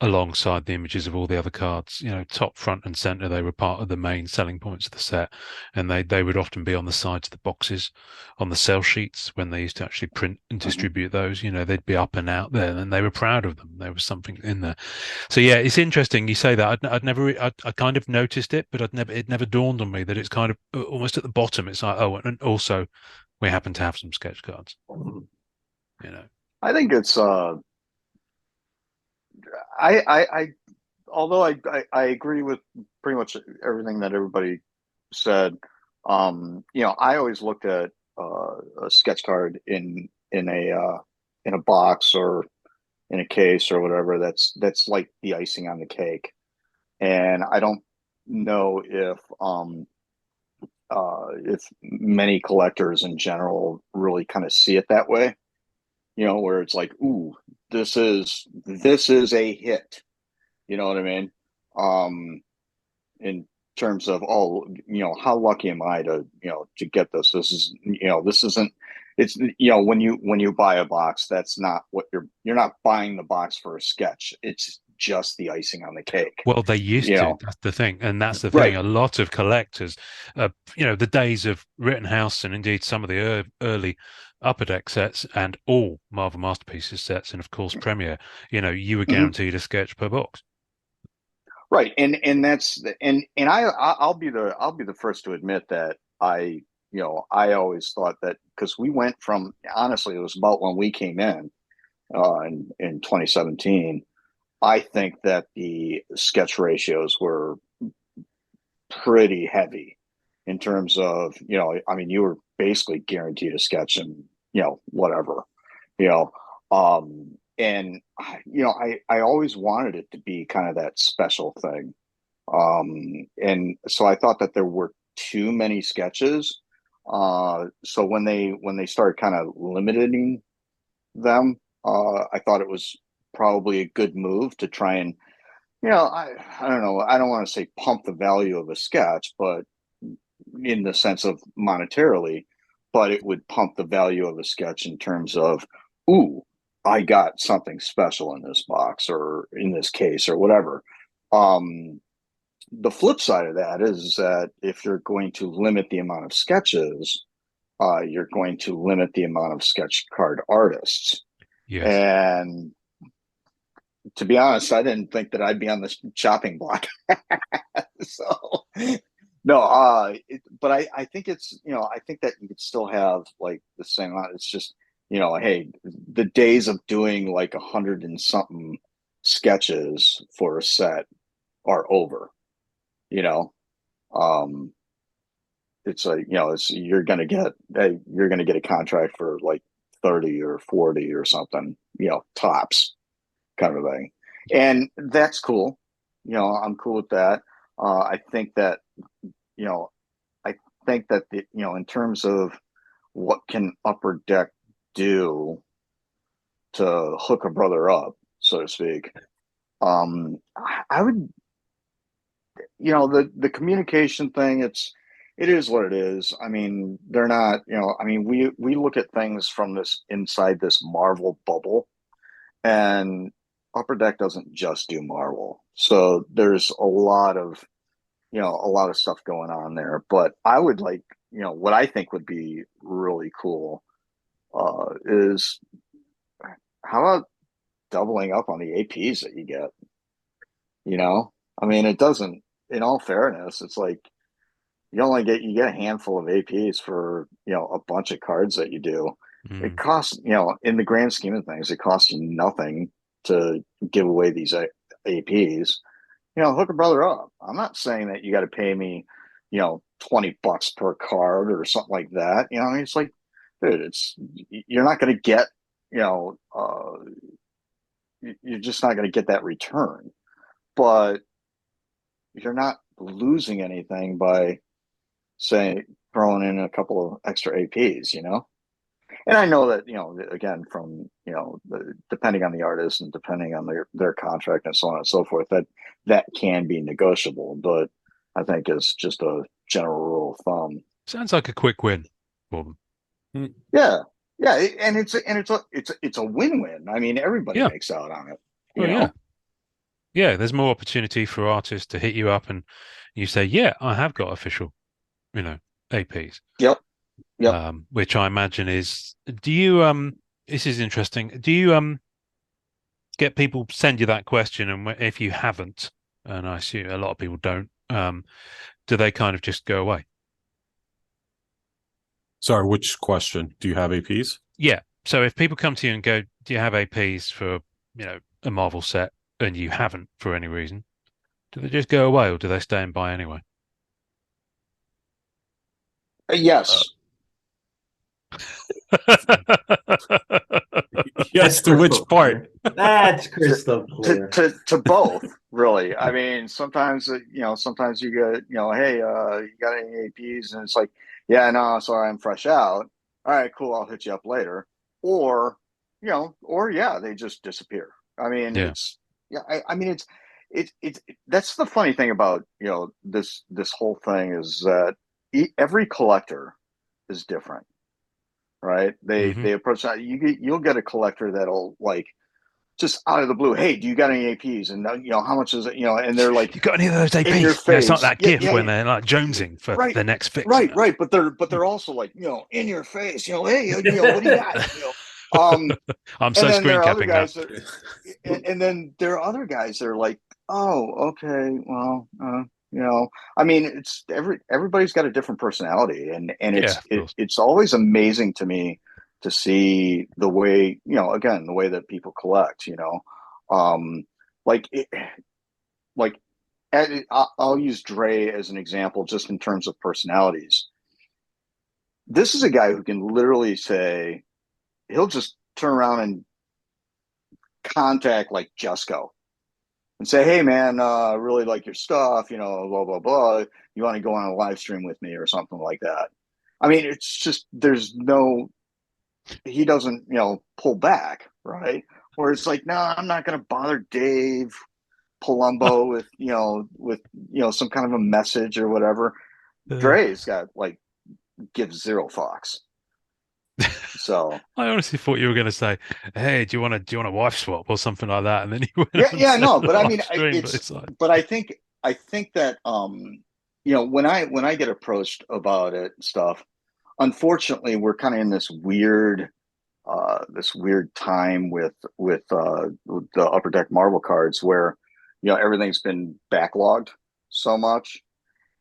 alongside the images of all the other cards, top, front, and center. They were part of the main selling points of the set, and they would often be on the sides of the boxes, on the sell sheets when they used to actually print and distribute those. They'd be up and out there, and they were proud of them. There was something in there. So yeah, it's interesting you say that. I kind of noticed it, but it never dawned on me that it's kind of almost at the bottom. It's like, oh, and also we happen to have some sketch cards. I think it's I although I agree with pretty much everything that everybody said. I always looked at a sketch card in a box or in a case or whatever. That's like the icing on the cake, and I don't know if many collectors in general really kind of see it that way. Where it's like, ooh, this is a hit. You know what I mean? In terms of, oh, how lucky am I to get this? This isn't. It's when you buy a box, that's not what you're not buying the box for a sketch. It's just the icing on the cake. Well, they used to. That's the thing, and that's the Right. thing. A lot of collectors, the days of Rittenhouse and indeed some of the early Upper Deck sets and all Marvel Masterpieces sets, and of course Premiere. You were guaranteed a sketch per box. Right, and that's I'll be the first to admit that I always thought that, because we went from, honestly, it was about when we came in 2017. I think that the sketch ratios were pretty heavy in terms of, you were basically guaranteed a sketch and whatever, you know and I always wanted it to be kind of that special thing, and so I thought that there were too many sketches, so when they started kind of limiting them, I thought it was probably a good move to try and, I don't know, I don't want to say pump the value of a sketch, but in the sense of monetarily, but it would pump the value of a sketch in terms of, ooh, I got something special in this box or in this case or whatever. The flip side of that is that if you're going to limit the amount of sketches, you're going to limit the amount of sketch card artists. Yes. And to be honest, I didn't think that I'd be on the chopping block. So no, but I think it's, I think that you could still have like the same amount. It's just, hey, the days of doing like 100 and something sketches for a set are over. It's like, you're gonna get a contract for like 30 or 40 or something, tops, kind of thing. And that's cool. I'm cool with that. I think that, I think that in terms of what can Upper Deck do to hook a brother up, so to speak, I would, the communication thing, it is what it is. I mean, they're not, we look at things from this inside this Marvel bubble, and Upper Deck doesn't just do Marvel. So there's a lot of a lot of stuff going on there. But I would like, what I think would be really cool is how about doubling up on the APs that you get? I mean, it doesn't. In all fairness, it's like you get a handful of APs for a bunch of cards that you do. It Mm. costs in the grand scheme of things, it costs you nothing to give away these APs. Hook a brother up. I'm not saying that you got to pay me, $20 per card or something like that. I mean, it's like, dude, you're not going to get, you're just not going to get that return. But you're not losing anything by say throwing in a couple of extra APs. And I know that, again, from, depending on the artist and depending on their contract and so on and so forth, that can be negotiable. But I think it's just a general rule of thumb. Sounds like a quick win for them. Yeah. Yeah. And it's a win-win. I mean, everybody Yeah. makes out on it, Oh, yeah. Yeah, there's more opportunity for artists to hit you up and you say, yeah, I have got official, APs. Yep. Yep. Which I imagine is, do you, this is interesting. Do you, get people send you that question? And if you haven't, and I assume a lot of people don't, do they kind of just go away? Sorry, which question? Do you have APs? Yeah. So if people come to you and go, do you have APs for, a Marvel set and you haven't for any reason, do they just go away or do they stay and buy anyway? Yes. Yes, to which part? That's crystal clear. To both, really. I mean, sometimes sometimes you get hey, you got any APs, and it's like, yeah, no, sorry, I'm fresh out. All right, cool, I'll hit you up later. Or or yeah, they just disappear. I mean, Yeah. I mean, it's that's the funny thing about this whole thing is that every collector is different, right? They approach that. You'll get a collector that'll like just out of the blue, hey, do you got any APs? And how much is it? And they're like, You got any of those APs? in your It's like face. that Yeah, GIF yeah, when yeah. they're like jonesing for Right, the next fix. right. But they're also like, in your face. Hey, what do you got? I'm And so then there screen are other capping that. guys that, and then there are other guys that are like, oh, okay, well, I mean, it's everybody's got a different personality, and Yeah, of course. it's always amazing to me to see the way, again, the way that people collect, like like I'll use Dre as an example, just in terms of personalities. This is a guy who can literally say he'll just turn around and contact like Jusco and say, "Hey, man, I really like your stuff. Blah blah blah. You want to go on a live stream with me or something like that?" I mean, it's just he doesn't pull back, right? Where it's like, no, I'm not going to bother Dave Palumbo with some kind of a message or whatever. Dre's got like gives zero fucks. So I honestly thought you were going to say, "Hey, do you want a wife swap or something like that?" And then you went yeah, on and yeah, said no, the but I live mean, stream. But it's like, but I think that when I get approached about it and stuff, unfortunately, we're kind of in this weird time with the Upper Deck Marvel cards where everything's been backlogged so much,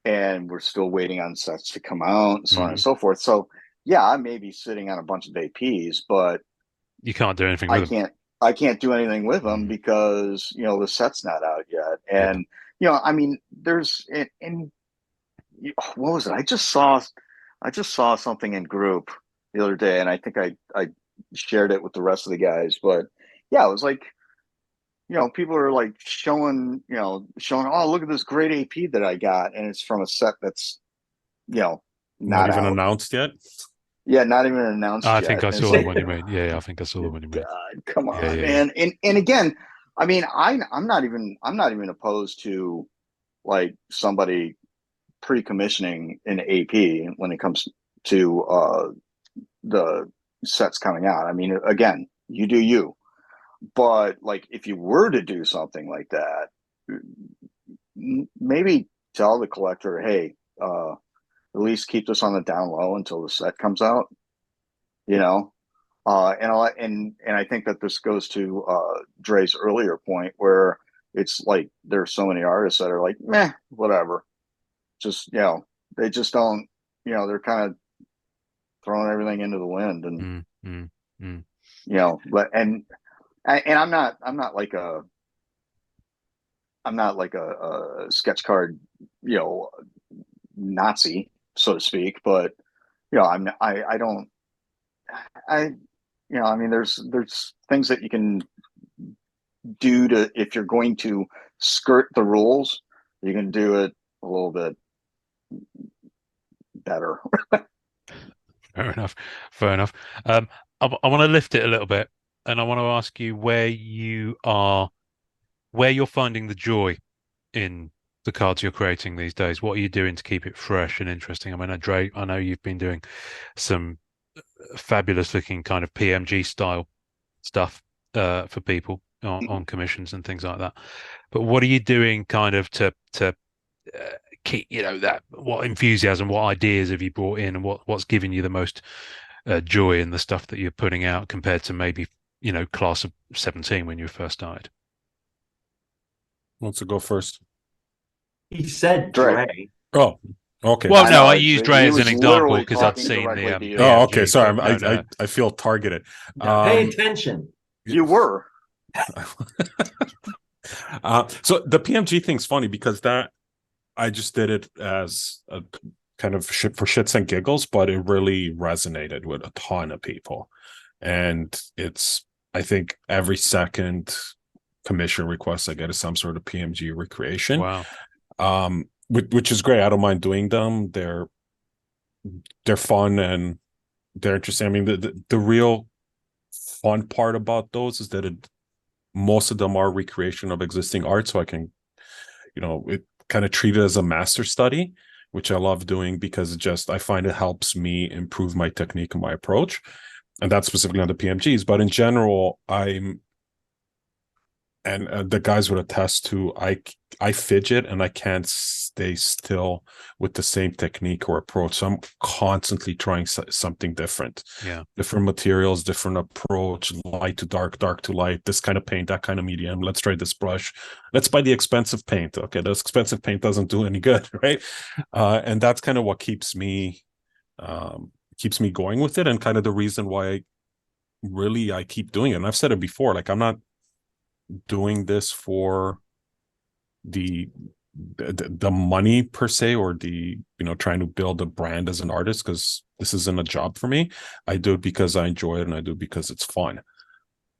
and we're still waiting on sets to come out and so on and so forth. So yeah, I may be sitting on a bunch of APs, but you can't do anything I with them. can't I can't do anything with them because the set's not out yet. Yeah. And I mean, there's and what was it? I just saw something in group the other day, and I think I shared it with the rest of the guys. But yeah, it was like people are like showing, oh, look at this great AP that I got, and it's from a set that's Not not even out. announced yet. Yeah, not even announced I think yet. I And it's saw the like, one you made. Yeah, I think I saw the one you made. God, come Yeah, on, yeah, yeah. man. And again, I mean, I'm not even opposed to like somebody pre-commissioning an AP when it comes to the sets coming out. I mean, again, you do you. But like if you were to do something like that, maybe tell the collector, hey, at least keep this on the down low until the set comes out, you know. And I think that this goes to Dre's earlier point where it's like there's so many artists that are like, meh, whatever. Just, they just don't, they're kind of throwing everything into the wind, and I'm not like a sketch card, Nazi, so to speak, but I mean, there's things that you can do to, if you're going to skirt the rules, you can do it a little bit better. Fair enough. Fair enough. I want to lift it a little bit, and I want to ask you where you're finding the joy in the cards you're creating these days. What are you doing to keep it fresh and interesting? I mean, Andre, I know you've been doing some fabulous looking kind of PMG style stuff for people on commissions and things like that. But what are you doing kind of to keep, that what enthusiasm, what ideas have you brought in, and what's giving you the most joy in the stuff that you're putting out compared to maybe, class of 17 when you first started? Who wants to go first? He said Dre. Dre. Oh, okay. Well, no, I know, used he Dre as was an example literally because I'd talking seen directly the to you. Oh, okay. PMG, Sorry, but no. I feel targeted. Pay attention. You were. So the PMG thing's funny because I just did it as a kind of shit for shits and giggles, but it really resonated with a ton of people. And I think every second commission request I get is some sort of PMG recreation. Wow. Which is great. I don't mind doing them. They're fun and they're interesting. I mean, the real fun part about those is that most of them are recreation of existing art, so I can, it kind of treat it as a master study, which I love doing because I find it helps me improve my technique and my approach, and that's specifically on the PMGs. But in general, the guys would attest to, I fidget and I can't stay still with the same technique or approach. So I'm constantly trying something different. Yeah. Different materials, different approach, light to dark, dark to light, this kind of paint, that kind of medium. Let's try this brush. Let's buy the expensive paint. Okay, the expensive paint doesn't do any good, right? And that's kind of what keeps me going with it, and kind of the reason why I keep doing it. And I've said it before, like I'm not doing this for the money per se, or the trying to build a brand as an artist, because this isn't a job for me. I do it because I enjoy it, and I do it because it's fun,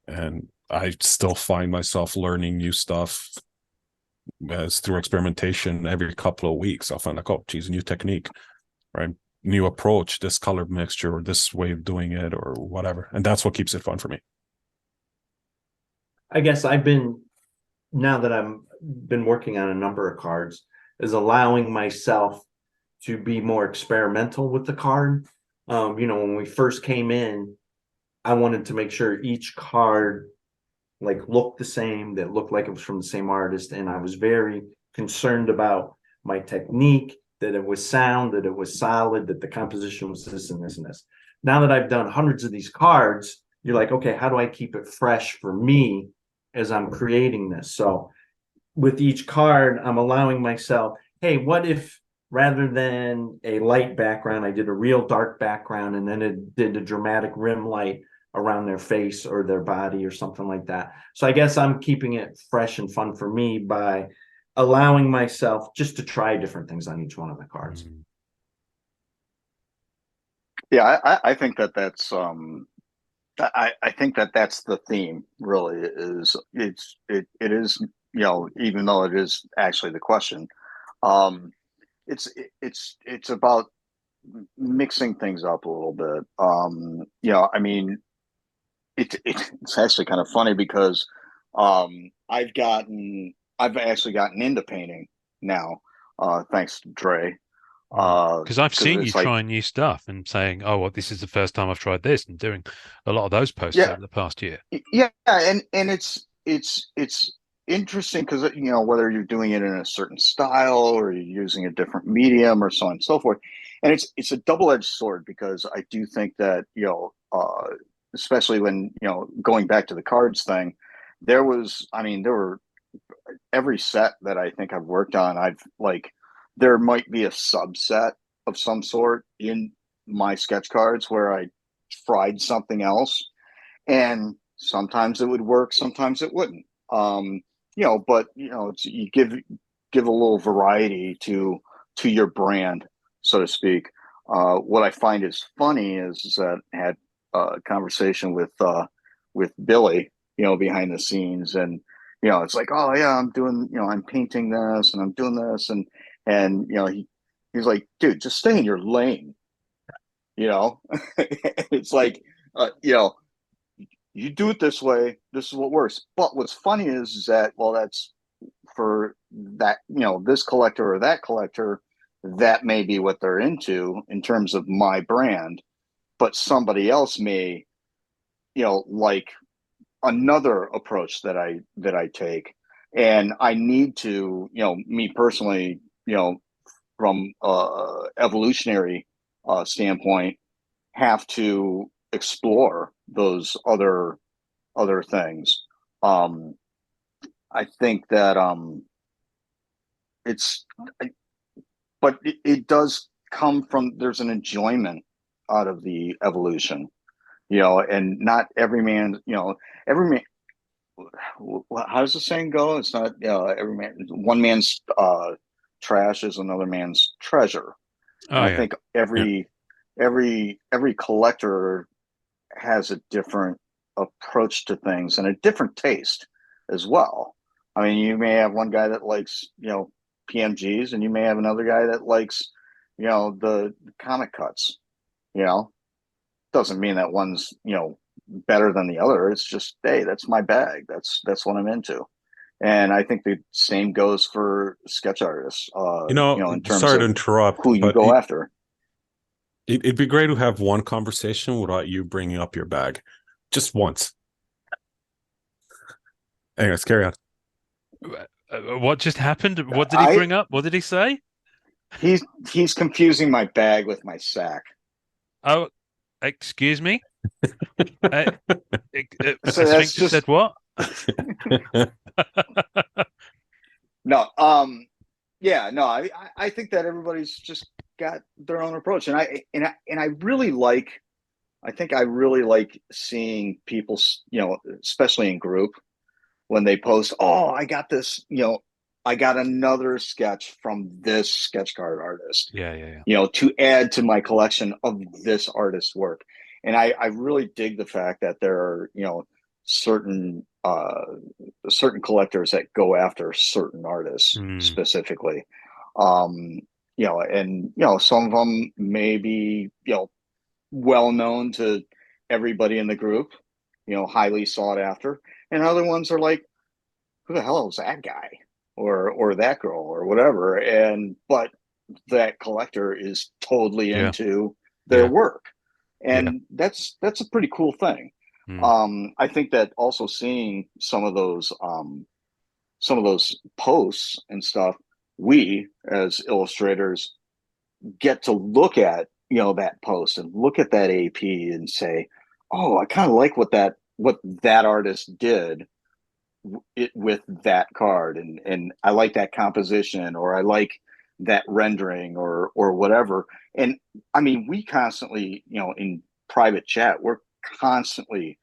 and I still find myself learning new stuff as through experimentation. Every couple of weeks I'll find like, oh geez, a new technique, right, new approach, this color mixture or this way of doing it or whatever, and that's what keeps it fun for me. I guess now that I've been working on a number of cards, is allowing myself to be more experimental with the card. When we first came in, I wanted to make sure each card looked the same, that looked like it was from the same artist. And I was very concerned about my technique, that it was sound, that it was solid, that the composition was this and this and this. Now that I've done hundreds of these cards, you're like, okay, how do I keep it fresh for me as I'm creating this? So with each card, I'm allowing myself, hey, what if rather than a light background, I did a real dark background, and then it did a dramatic rim light around their face or their body or something like that. So I guess I'm keeping it fresh and fun for me by allowing myself just to try different things on each one of the cards. Yeah, I think that's I think that's the theme, really. It is, even though it is actually the question, it's about mixing things up a little bit. I mean, it's actually kind of funny because I've actually gotten into painting now, thanks to Dre. Because I've seen you it's like, trying new stuff and saying, "Oh, well, this is the first time I've tried this," and doing a lot of those posts over the past year. yeah, and it's interesting because whether you're doing it in a certain style or you're using a different medium or so on and so forth, and it's a double-edged sword because I do think that especially when going back to the cards thing, there were every set that I think I've worked on, there might be a subset of some sort in my sketch cards where I tried something else, and sometimes it would work, sometimes it wouldn't. But you give a little variety to your brand, so to speak. What I find is funny is that I had a conversation with Billy, behind the scenes, and it's like, oh yeah, I'm doing, I'm painting this and I'm doing this, and he's like, dude, just stay in your lane, it's like, you do it this way, this is what works. But what's funny is that, well, that's for that, this collector or that collector, that may be what they're into in terms of my brand, but somebody else may, like another approach that I take. And I need to, me personally, from evolutionary standpoint, have to explore those other things. I think that it's, but it does come from, there's an enjoyment out of the evolution, and not every man, every man. How does the saying go? It's not every man. One man's trash is another man's treasure. And Oh I yeah. think every collector has a different approach to things and a different taste as well. I mean, you may have one guy that likes, PMGs, and you may have another guy that likes, the comic cuts. Doesn't mean that one's, better than the other. It's just, hey, that's my bag. That's what I'm into. And I think the same goes for sketch artists, in terms Sorry to of interrupt, who you but go after. it'd be great to have one conversation without you bringing up your bag, just once. Anyways, carry on. What just happened? What did he bring up? What did he say? He's confusing my bag with my sack. Oh, excuse me. So I that's think you said what? No, yeah, no, I think that everybody's just got their own approach, and I really like, I think I really like seeing people, especially in group, when they post, oh, I got this, I got another sketch from this sketch card artist, Yeah. to add to my collection of this artist's work. And I really dig the fact that there are, certain certain collectors that go after certain artists specifically. And some of them may be, well known to everybody in the group, highly sought after, and other ones are like, who the hell is that guy or that girl or whatever? And but that collector is totally Yeah. into their Yeah. work, Yeah. and that's a pretty cool thing. I think that also seeing some of those posts and stuff, we as illustrators get to look at, that post and look at that AP and say, oh, I kind of like what that artist did it with that card, and I like that composition, or I like that rendering, or whatever. And I mean, we constantly, in private chat, we're constantly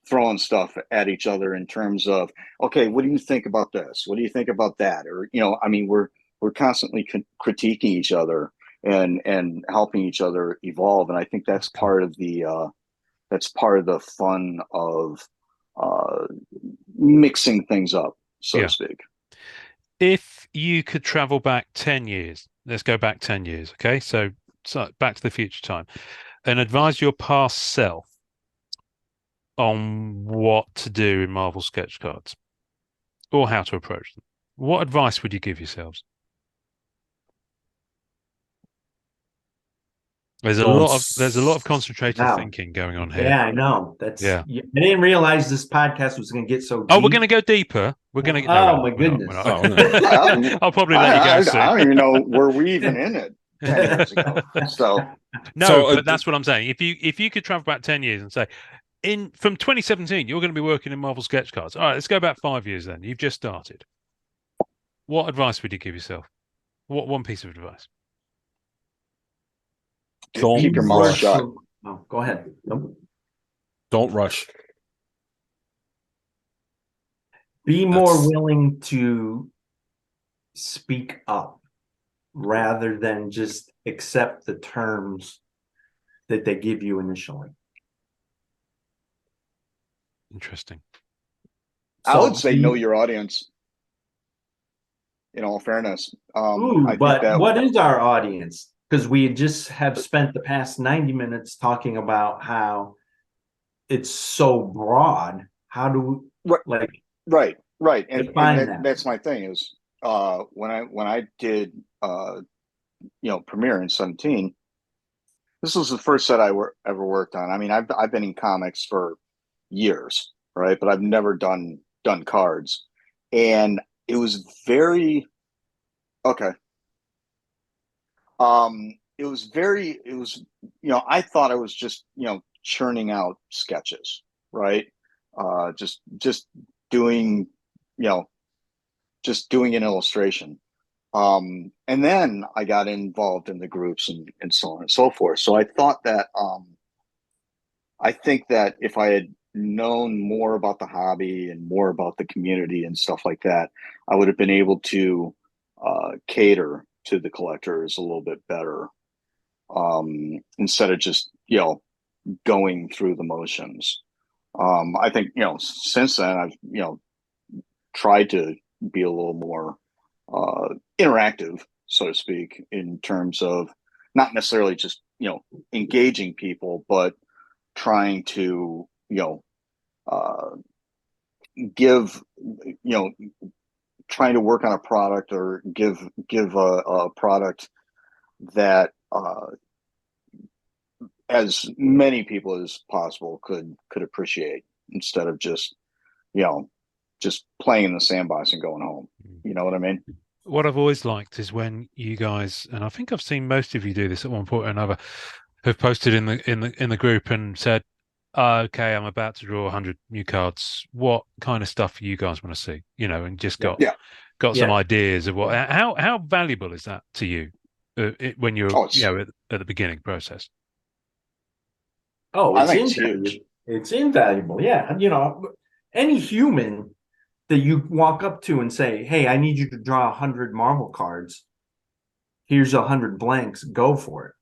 throwing stuff at each other in terms of, okay, what do you think about this? What do you think about that? Or, I mean, we're constantly critiquing each other and helping each other evolve. And I think that's part of the fun of mixing things up, so to speak. If you could travel back 10 years, let's go back 10 years, okay? So back to the future time, and advise your past self on what to do in Marvel sketch cards or how to approach them. What advice would you give yourselves? There's a Don't lot of concentrated Wow. thinking going on here. Yeah, I know. I didn't realize this podcast was going to get so deep. Oh, we're going to go deeper. We're going to. Oh, my goodness. Oh, no. I'll probably let you go soon. I don't even know, were we even in it 10 years ago? So No, but that's what I'm saying. If you could travel back 10 years and say, from 2017, you're going to be working in Marvel sketch cards. All right, let's go back 5 years then. You've just started. What advice would you give yourself? What one piece of advice? Don't keep your mouth shut. Oh, go ahead. Nope. Don't rush. Be more willing to speak up rather than just accept the terms that they give you initially. Interesting. I would say know your audience. In all fairness, I but think that what is our audience? Because we just have spent the past 90 minutes talking about how it's so broad. How do we right, and that? that's my thing is when I did premiere in 17, this was the first set I ever worked on. I mean, I've been in comics for years, right, but I've never done cards, and it was very okay. I thought I was just churning out sketches, right? Just doing just doing an illustration. And then I got involved in the groups and so on and so forth. So I thought that I think that if I had known more about the hobby and more about the community and stuff like that, I would have been able to cater to the collectors a little bit better, instead of just going through the motions. I think since then I've tried to be a little more interactive, so to speak, in terms of not necessarily just engaging people, but trying to give trying to work on a product or give a product that as many people as possible could appreciate, instead of just playing in the sandbox and going home. You know what I mean? What I've always liked is when you guys, and I think I've seen most of you do this at one point or another, have posted in the group and said, "Okay, I'm about to draw 100 new cards. What kind of stuff you guys want to see?" And just got some ideas of what. How valuable is that to you when you're at the beginning process? Oh, I think it's huge. It's invaluable. Yeah, any human that you walk up to and say, "Hey, I need you to draw 100 Marvel cards. Here's 100 blanks. Go for it."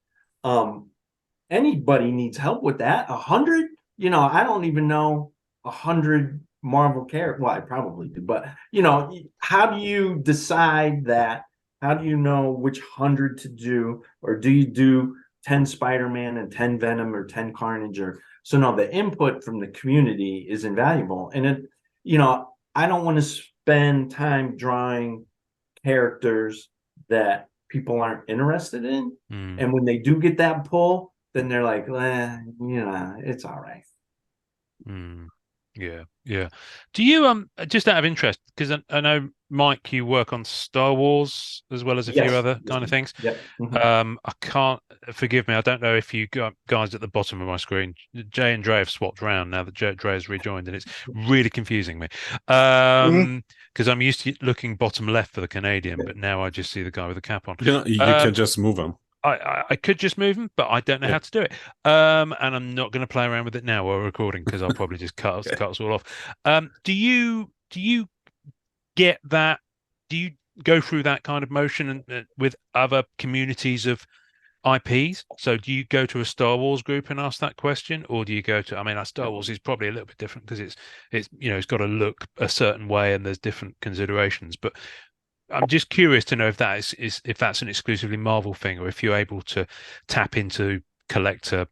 Anybody needs help with that. 100, I don't even know 100 Marvel characters. Well, I probably do, but how do you decide that? How do you know which 100 to do, or do you do 10 Spider-Man and 10 Venom or 10 Carnage? Or so no, the input from the community is invaluable, and I don't want to spend time drawing characters that people aren't interested in. And when they do get that pull, then they're like, it's all right. Yeah. Do you just out of interest, because I know, Mike, you work on Star Wars as well as a few other kind of things. Yep. Mm-hmm. I can't, forgive me, I don't know if you guys at the bottom of my screen, Jay and Dre have swapped around now that Dre has rejoined, and it's really confusing me. Because I'm used to looking bottom left for the Canadian, but now I just see the guy with the cap on. You can just move him. I could just move them, but I don't know how to do it. And I'm not going to play around with it now while we're recording, because I'll probably just cut us all off. Do you get that? Do you go through that kind of motion with other communities of IPs? So do you go to a Star Wars group and ask that question, or do you go to? I mean, Star Wars is probably a little bit different because it's got to look a certain way and there's different considerations, but I'm just curious to know if that is if that's an exclusively Marvel thing, or if you're able to tap into collector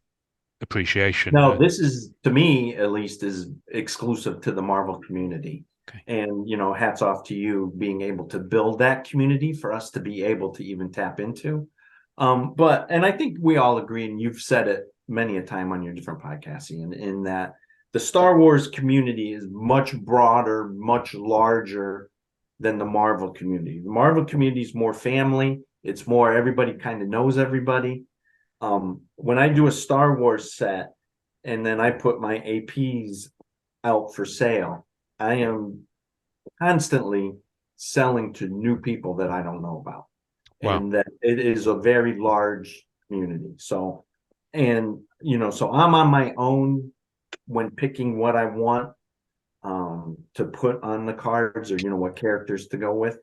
appreciation. No, this is, to me at least, is exclusive to the Marvel community. Okay. And hats off to you being able to build that community for us to be able to even tap into. But and I think we all agree, and you've said it many a time on your different podcasts, Ian, in that the Star Wars community is much broader, much larger than the Marvel community. The Marvel community is more family. It's more everybody kind of knows everybody. When I do a Star Wars set and then I put my APs out for sale, I am constantly selling to new people that I don't know about. Wow. And that it is a very large community. So, and so I'm on my own when picking what I want to put on the cards, or what characters to go with.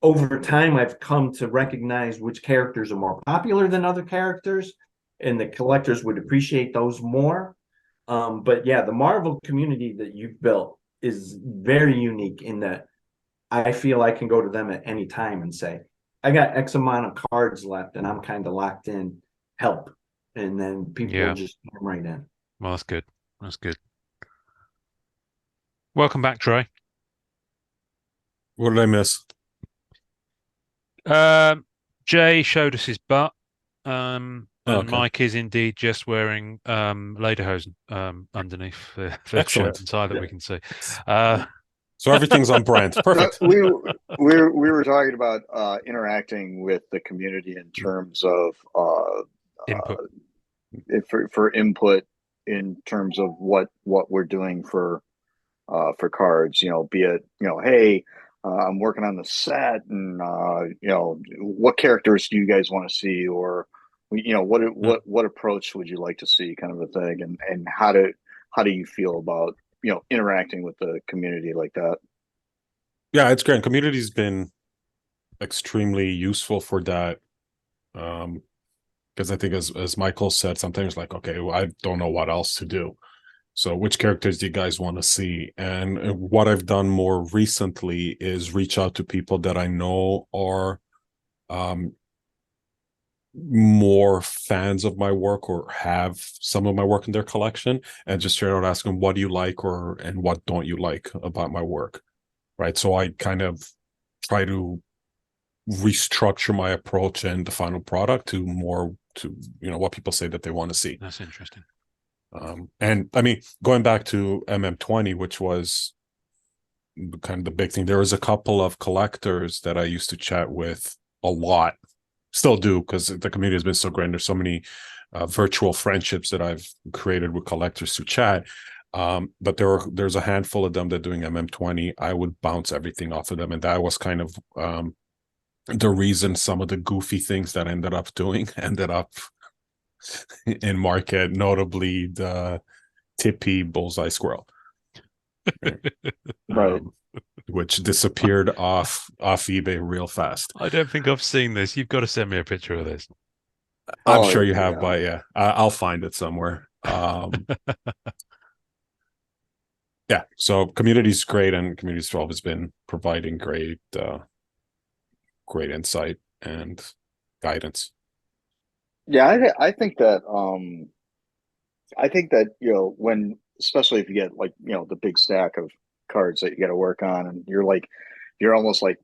Over time, I've come to recognize which characters are more popular than other characters, and the collectors would appreciate those more. But yeah, the Marvel community that you've built is very unique in that I feel I can go to them at any time and say, I got X amount of cards left and I'm kind of locked in, help. And then people will Yeah. just come right in. Well, that's good. That's good. Welcome back, Trey. What did I miss? Jay showed us his butt. And Okay. Mike is indeed just wearing lederhosen underneath the Excellent. shirt and tie that Yeah. we can see. So everything's on brand. Perfect. We were talking about interacting with the community in terms of Input. for input in terms of what we're doing for cards. Be it hey, I'm working on the set, and what characters do you guys want to see, or what approach would you like to see, kind of a thing, and how do you feel about interacting with the community like that? Yeah, it's great. Community's been extremely useful for that. Because I think as Michael said, sometimes like, okay, well, I don't know what else to do. So which characters do you guys want to see? And what I've done more recently is reach out to people that I know are more fans of my work or have some of my work in their collection, and just straight out ask them, what do you like and what don't you like about my work? Right. So I kind of try to restructure my approach and the final product to more to what people say that they want to see. That's interesting. And I mean, going back to MM20, which was kind of the big thing, there was a couple of collectors that I used to chat with a lot, still do, because the community has been so great. There's so many virtual friendships that I've created with collectors to chat. But there's a handful of them that doing MM20. I would bounce everything off of them, and that was kind of the reason some of the goofy things that I ended up doing ended up in market, notably the Tippy bullseye squirrel, Right. which disappeared off eBay real fast. I don't think I've seen this. You've got to send me a picture of this. I'm Oh, sure you have, yeah. but yeah, I'll find it somewhere. Yeah, so community's great, and community's always been providing great insight and guidance. Yeah, I think that when, especially if you get like the big stack of cards that you got to work on, and you're almost like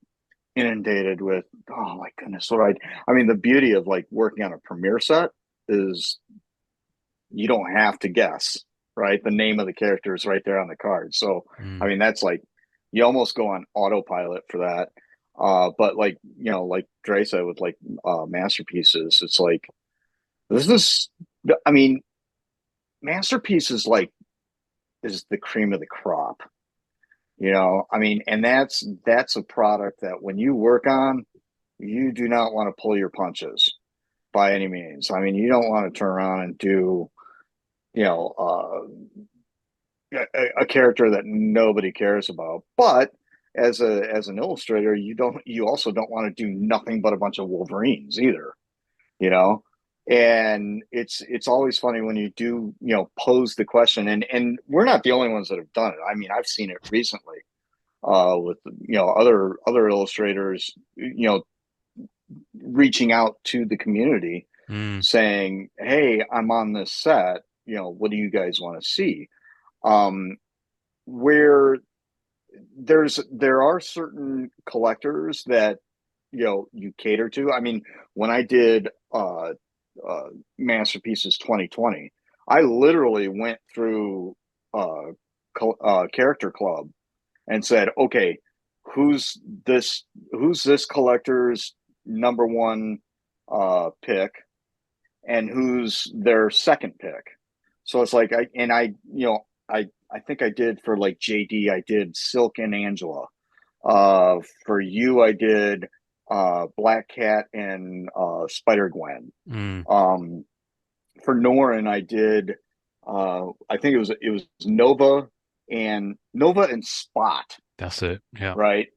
inundated with, oh my goodness, I mean, the beauty of like working on a premiere set is you don't have to guess, right? The name of the character is right there on the card. So I mean, that's like you almost go on autopilot for that. But like like Dre said with like masterpieces, it's like this is, I mean, masterpieces like is the cream of the crop. I mean, and that's a product that when you work on, you do not want to pull your punches by any means. I mean, you don't want to turn around and do, you know, a character that nobody cares about. But as an illustrator, you also don't want to do nothing but a bunch of Wolverines either, you know. And it's always funny when you do, pose the question, and we're not the only ones that have done it. I mean, I've seen it recently with other illustrators, reaching out to the community saying, hey, I'm on this set, what do you guys want to see? Where there are certain collectors that you cater to. I mean, when I did Masterpieces 2020, I literally went through Character Club and said, okay, who's this collector's number one pick, and who's their second pick. So it's like I think I did for like JD, I did Silk and Angela. For you, I did Black Cat and Spider Gwen. Mm, For Norrin, I did I think it was Nova and Spot, that's it. Yeah. right?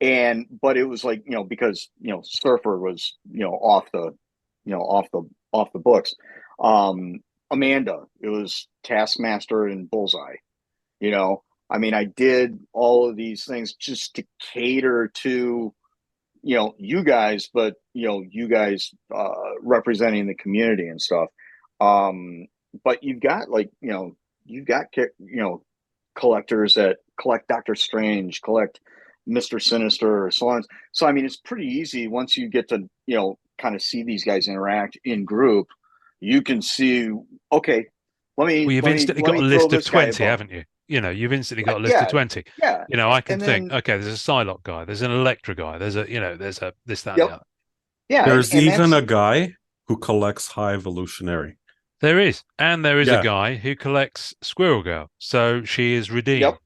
But it was like, because Surfer was off the books. Amanda, it was Taskmaster and Bullseye. I mean, I did all of these things just to cater to you guys, but you guys representing the community and stuff. But you've got collectors that collect Doctor Strange, collect Mr. Sinister, so on. So I mean, it's pretty easy once you get to kind of see these guys interact in group. You can see, okay, let Well, me you've let me instantly let got me a throw list of this guy a 20, bone. haven't you? You've instantly got a list of Yeah, 20. yeah, I can and think, then okay, there's a Psylocke guy, there's an Electra guy, there's a this, that, and the yep, other. yeah, There's and even that's a guy who collects High Evolutionary. There is. And there is a Yeah. guy who collects Squirrel Girl. So she is yep. redeemed.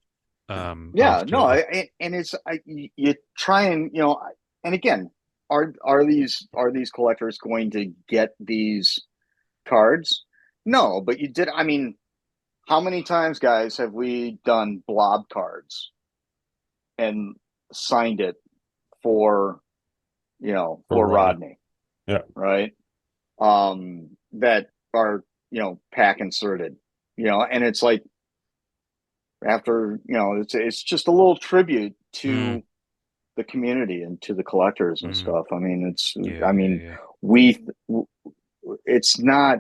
Yeah, no, After and it's you try and and again, are these collectors going to get these cards? No, but you did. I mean, how many times, guys, have we done blob cards and signed it for For for Rodney. Rodney, Yeah. right? That are pack inserted, and it's like after it's just a little tribute mm, to the community and to the collectors and mm, stuff. I mean, yeah, I yeah, mean, yeah. we, it's not,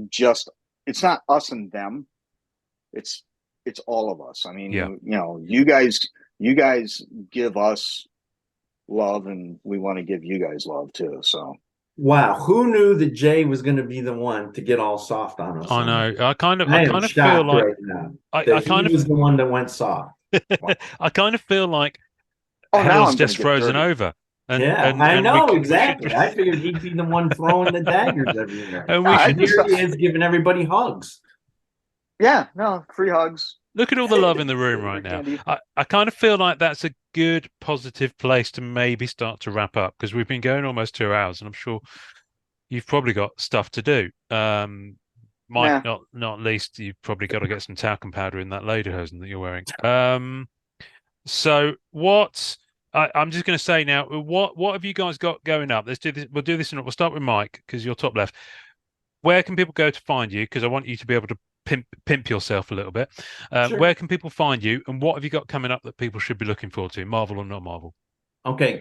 just, it's not us and them. It's, it's all of us. I mean, Yeah. you guys give us love, and we want to give you guys love too. So, Wow, who knew that Jay was going to be the one to get all soft on us I on know. this? I I am kind of feel shocked like right now I that he kind of was the one that went soft. I kind of feel like oh, now hell's I'm going to just get frozen dirty. over. Yeah, And I we know we should exactly. I figured he'd be the one throwing the daggers everywhere. and No, we I should And just, here he is giving everybody hugs. yeah, no, free hugs, look at all the love in the room right free now. candy. I kind of feel like that's a good positive place to maybe start to wrap up because we've been going almost 2 hours and I'm sure you've probably got stuff to do. Mike, Nah, not least, you've probably got to get some talcum powder in that lederhosen that you're wearing. So what I'm just going to say now, what have you guys got going up? Let's do this. We'll do this, and we'll start with Mike because you're top left. Where can people go to find you? Because I want you to be able to pimp yourself a little bit. Sure. Where can people find you, and what have you got coming up that people should be looking forward to, Marvel or not Marvel? Okay,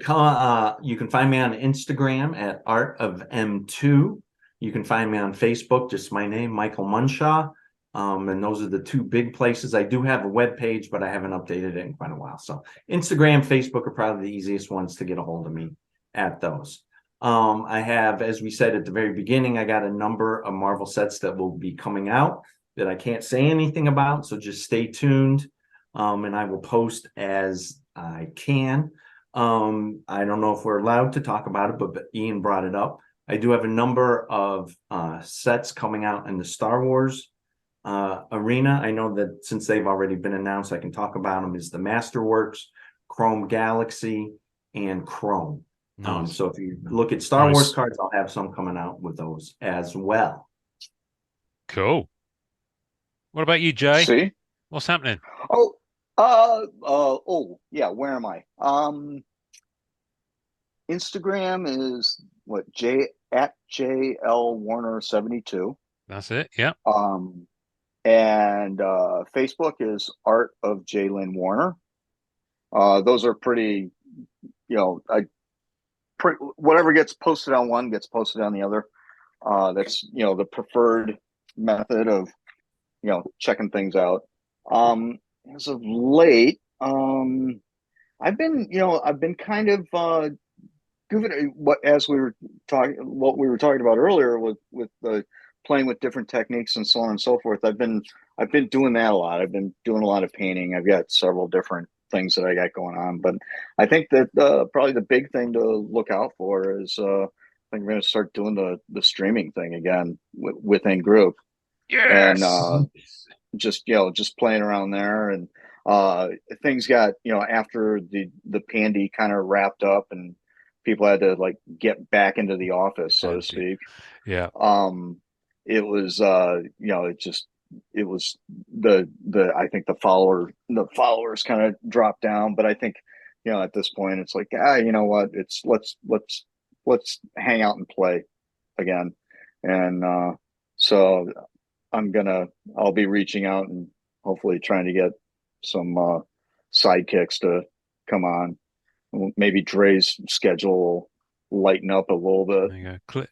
you can find me on Instagram at Art of M2. You can find me on Facebook, just my name, Michael Munshaw. And those are the two big places. I do have a web page, but I haven't updated it in quite a while. So Instagram, Facebook are probably the easiest ones to get a hold of me at those. I have, as we said at the very beginning, I got a number of Marvel sets that will be coming out that I can't say anything about. So just stay tuned. And I will post as I can. I don't know if we're allowed to talk about it, but Ian brought it up. I do have a number of sets coming out in the Star Wars arena. I know that since they've already been announced, I can talk about them, is the Masterworks, Chrome Galaxy, and Chrome. Nice. So if you look at Star Nice. Wars cards, I'll have some coming out with those as well. Cool. What about you, Jay? see, What's happening? oh, oh, yeah. Where am I? Instagram is what J at JL Warner 72. That's it. Yeah. And Facebook is Art of Jalen Warner. Those are pretty, whatever gets posted on one gets posted on the other. That's the preferred method of checking things out. As of late, I've been kind of what as we were talking, what we were talking about earlier with the playing with different techniques and so on and so forth. I've been doing that a lot. I've been doing a lot of painting. I've got several different things that I got going on, but I think that probably the big thing to look out for is I think we're going to start doing the streaming thing again within group. Yes. And just playing around there, and things got, after the pandy kind of wrapped up and people had to like get back into the office, so to speak. Yeah. It was it was the I think the followers kind of dropped down, but I think at this point it's like, you know what, it's let's hang out and play again. And so I'll be reaching out and hopefully trying to get some sidekicks to come on. Maybe Dre's schedule will lighten up a little bit. There you go.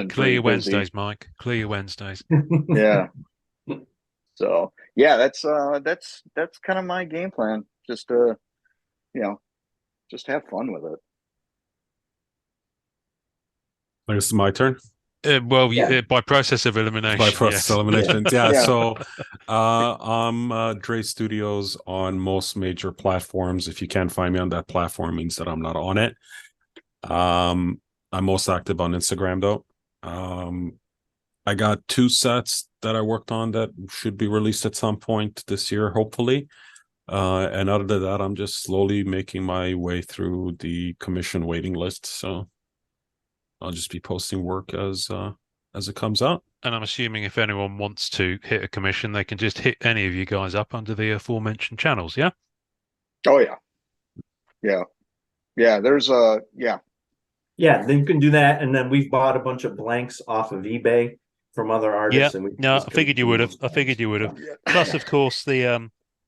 Clear your Wednesdays, Mike. Clear your Wednesdays. Yeah. So yeah, that's kind of my game plan. Just just have fun with it. I guess it's my turn. By process of elimination. By process yes. elimination, yeah. Yeah. So, I'm Dre Studios on most major platforms. If you can't find me on that platform, it means that I'm not on it. I'm most active on Instagram though. I got 2 sets that I worked on that should be released at some point this year, hopefully. And other than that, I'm just slowly making my way through the commission waiting list. So I'll just be posting work as it comes out. And I'm assuming if anyone wants to hit a commission, they can just hit any of you guys up under the aforementioned channels, yeah? Oh yeah. There's Yeah, then you can do that, and then we've bought a bunch of blanks off of eBay from other artists. Yeah, And no, I figured you would have. Plus, of course, I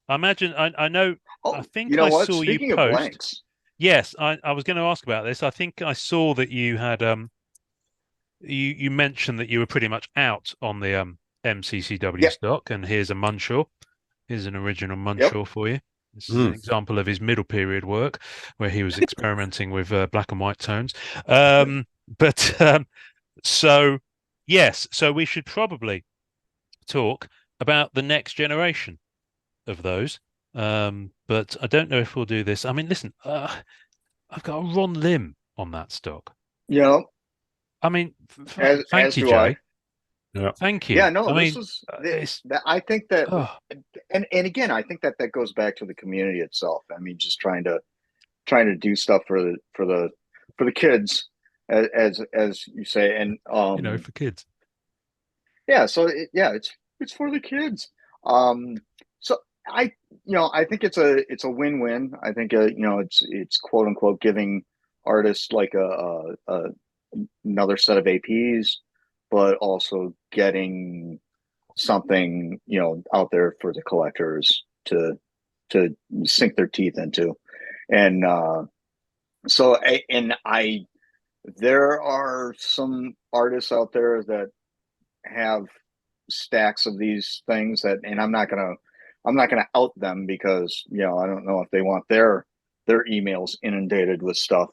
imagine I know. I think I saw Speaking you of post. blanks. Yes, I was going to ask about this. I think I saw that you had you mentioned that you were pretty much out on the MCCW stock, and here's a Munshaw. Here's an original Munshaw for you. This is an example of his middle period work where he was experimenting with black and white tones. So yes, so we should probably talk about the next generation of those. But I don't know if we'll do this. I mean, listen, I've got a Ron Lim on that stock. Yeah. I mean, Thank you, Jay. Yeah. Thank you. Yeah, no, I I think that, and again, I think that goes back to the community itself. I mean, just trying to do stuff for the kids, as you say, and for kids. Yeah, so it's for the kids. So I think it's a win-win. I think it's quote unquote giving artists like another set of APs, but also getting something out there for the collectors to sink their teeth into. And there are some artists out there that have stacks of these things and I'm not gonna out them because I don't know if they want their emails inundated with stuff.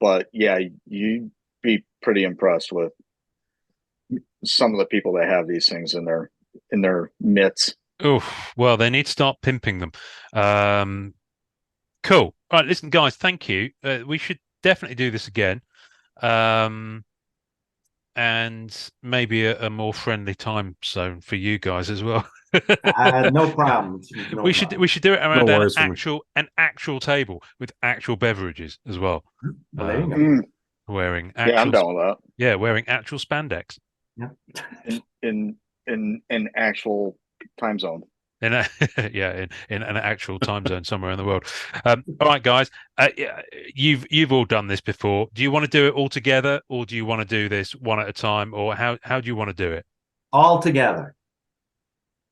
But yeah, you'd be pretty impressed with some of the people that have these things in their mitts. Oh, well, they need to start pimping them. Cool. All right, listen, guys, thank you. We should definitely do this again. And maybe a more friendly time zone for you guys as well. No problem. We should do it around an actual table with actual beverages as well. There you go. Wearing actual, yeah, I'm down with that. Yeah, wearing actual spandex. Yeah. in actual time zone. In an actual time zone somewhere in the world. All right, guys, you've all done this before. Do you want to do it all together, or do you want to do this one at a time, or how do you want to do it? All together.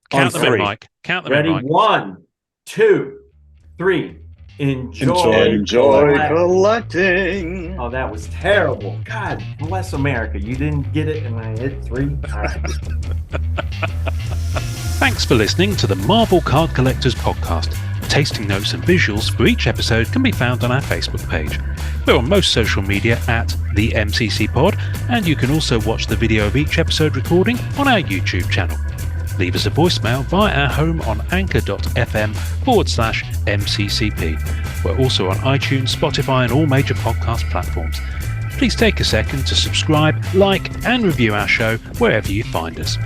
Count them in, Mike. Count them Ready? in, Mike. 1, 2, 3. Enjoy collecting. Oh, that was terrible. God bless America. You didn't get it, and I hit 3. All right. Thanks for listening to the Marvel Card Collectors Podcast. tasting notes and visuals for each episode can be found on our Facebook page. We're on most social media at the MCC Pod, and you can also watch the video of each episode recording on our YouTube channel. Leave us a voicemail via our home on anchor.fm/MCCP. We're also on iTunes, Spotify, and all major podcast platforms. Please take a second to subscribe, like, and review our show wherever you find us.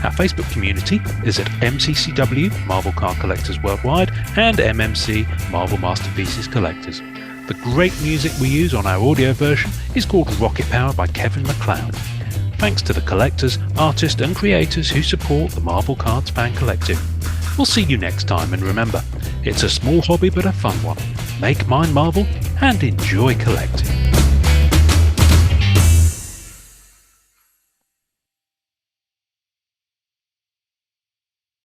Our Facebook community is at MCCW Marvel Card Collectors Worldwide and MMC Marvel Masterpieces Collectors. The great music we use on our audio version is called Rocket Power by Kevin MacLeod. Thanks to the collectors, artists, and creators who support the Marvel Cards Fan Collective. We'll see you next time, and remember, it's a small hobby but a fun one. Make mine Marvel and enjoy collecting.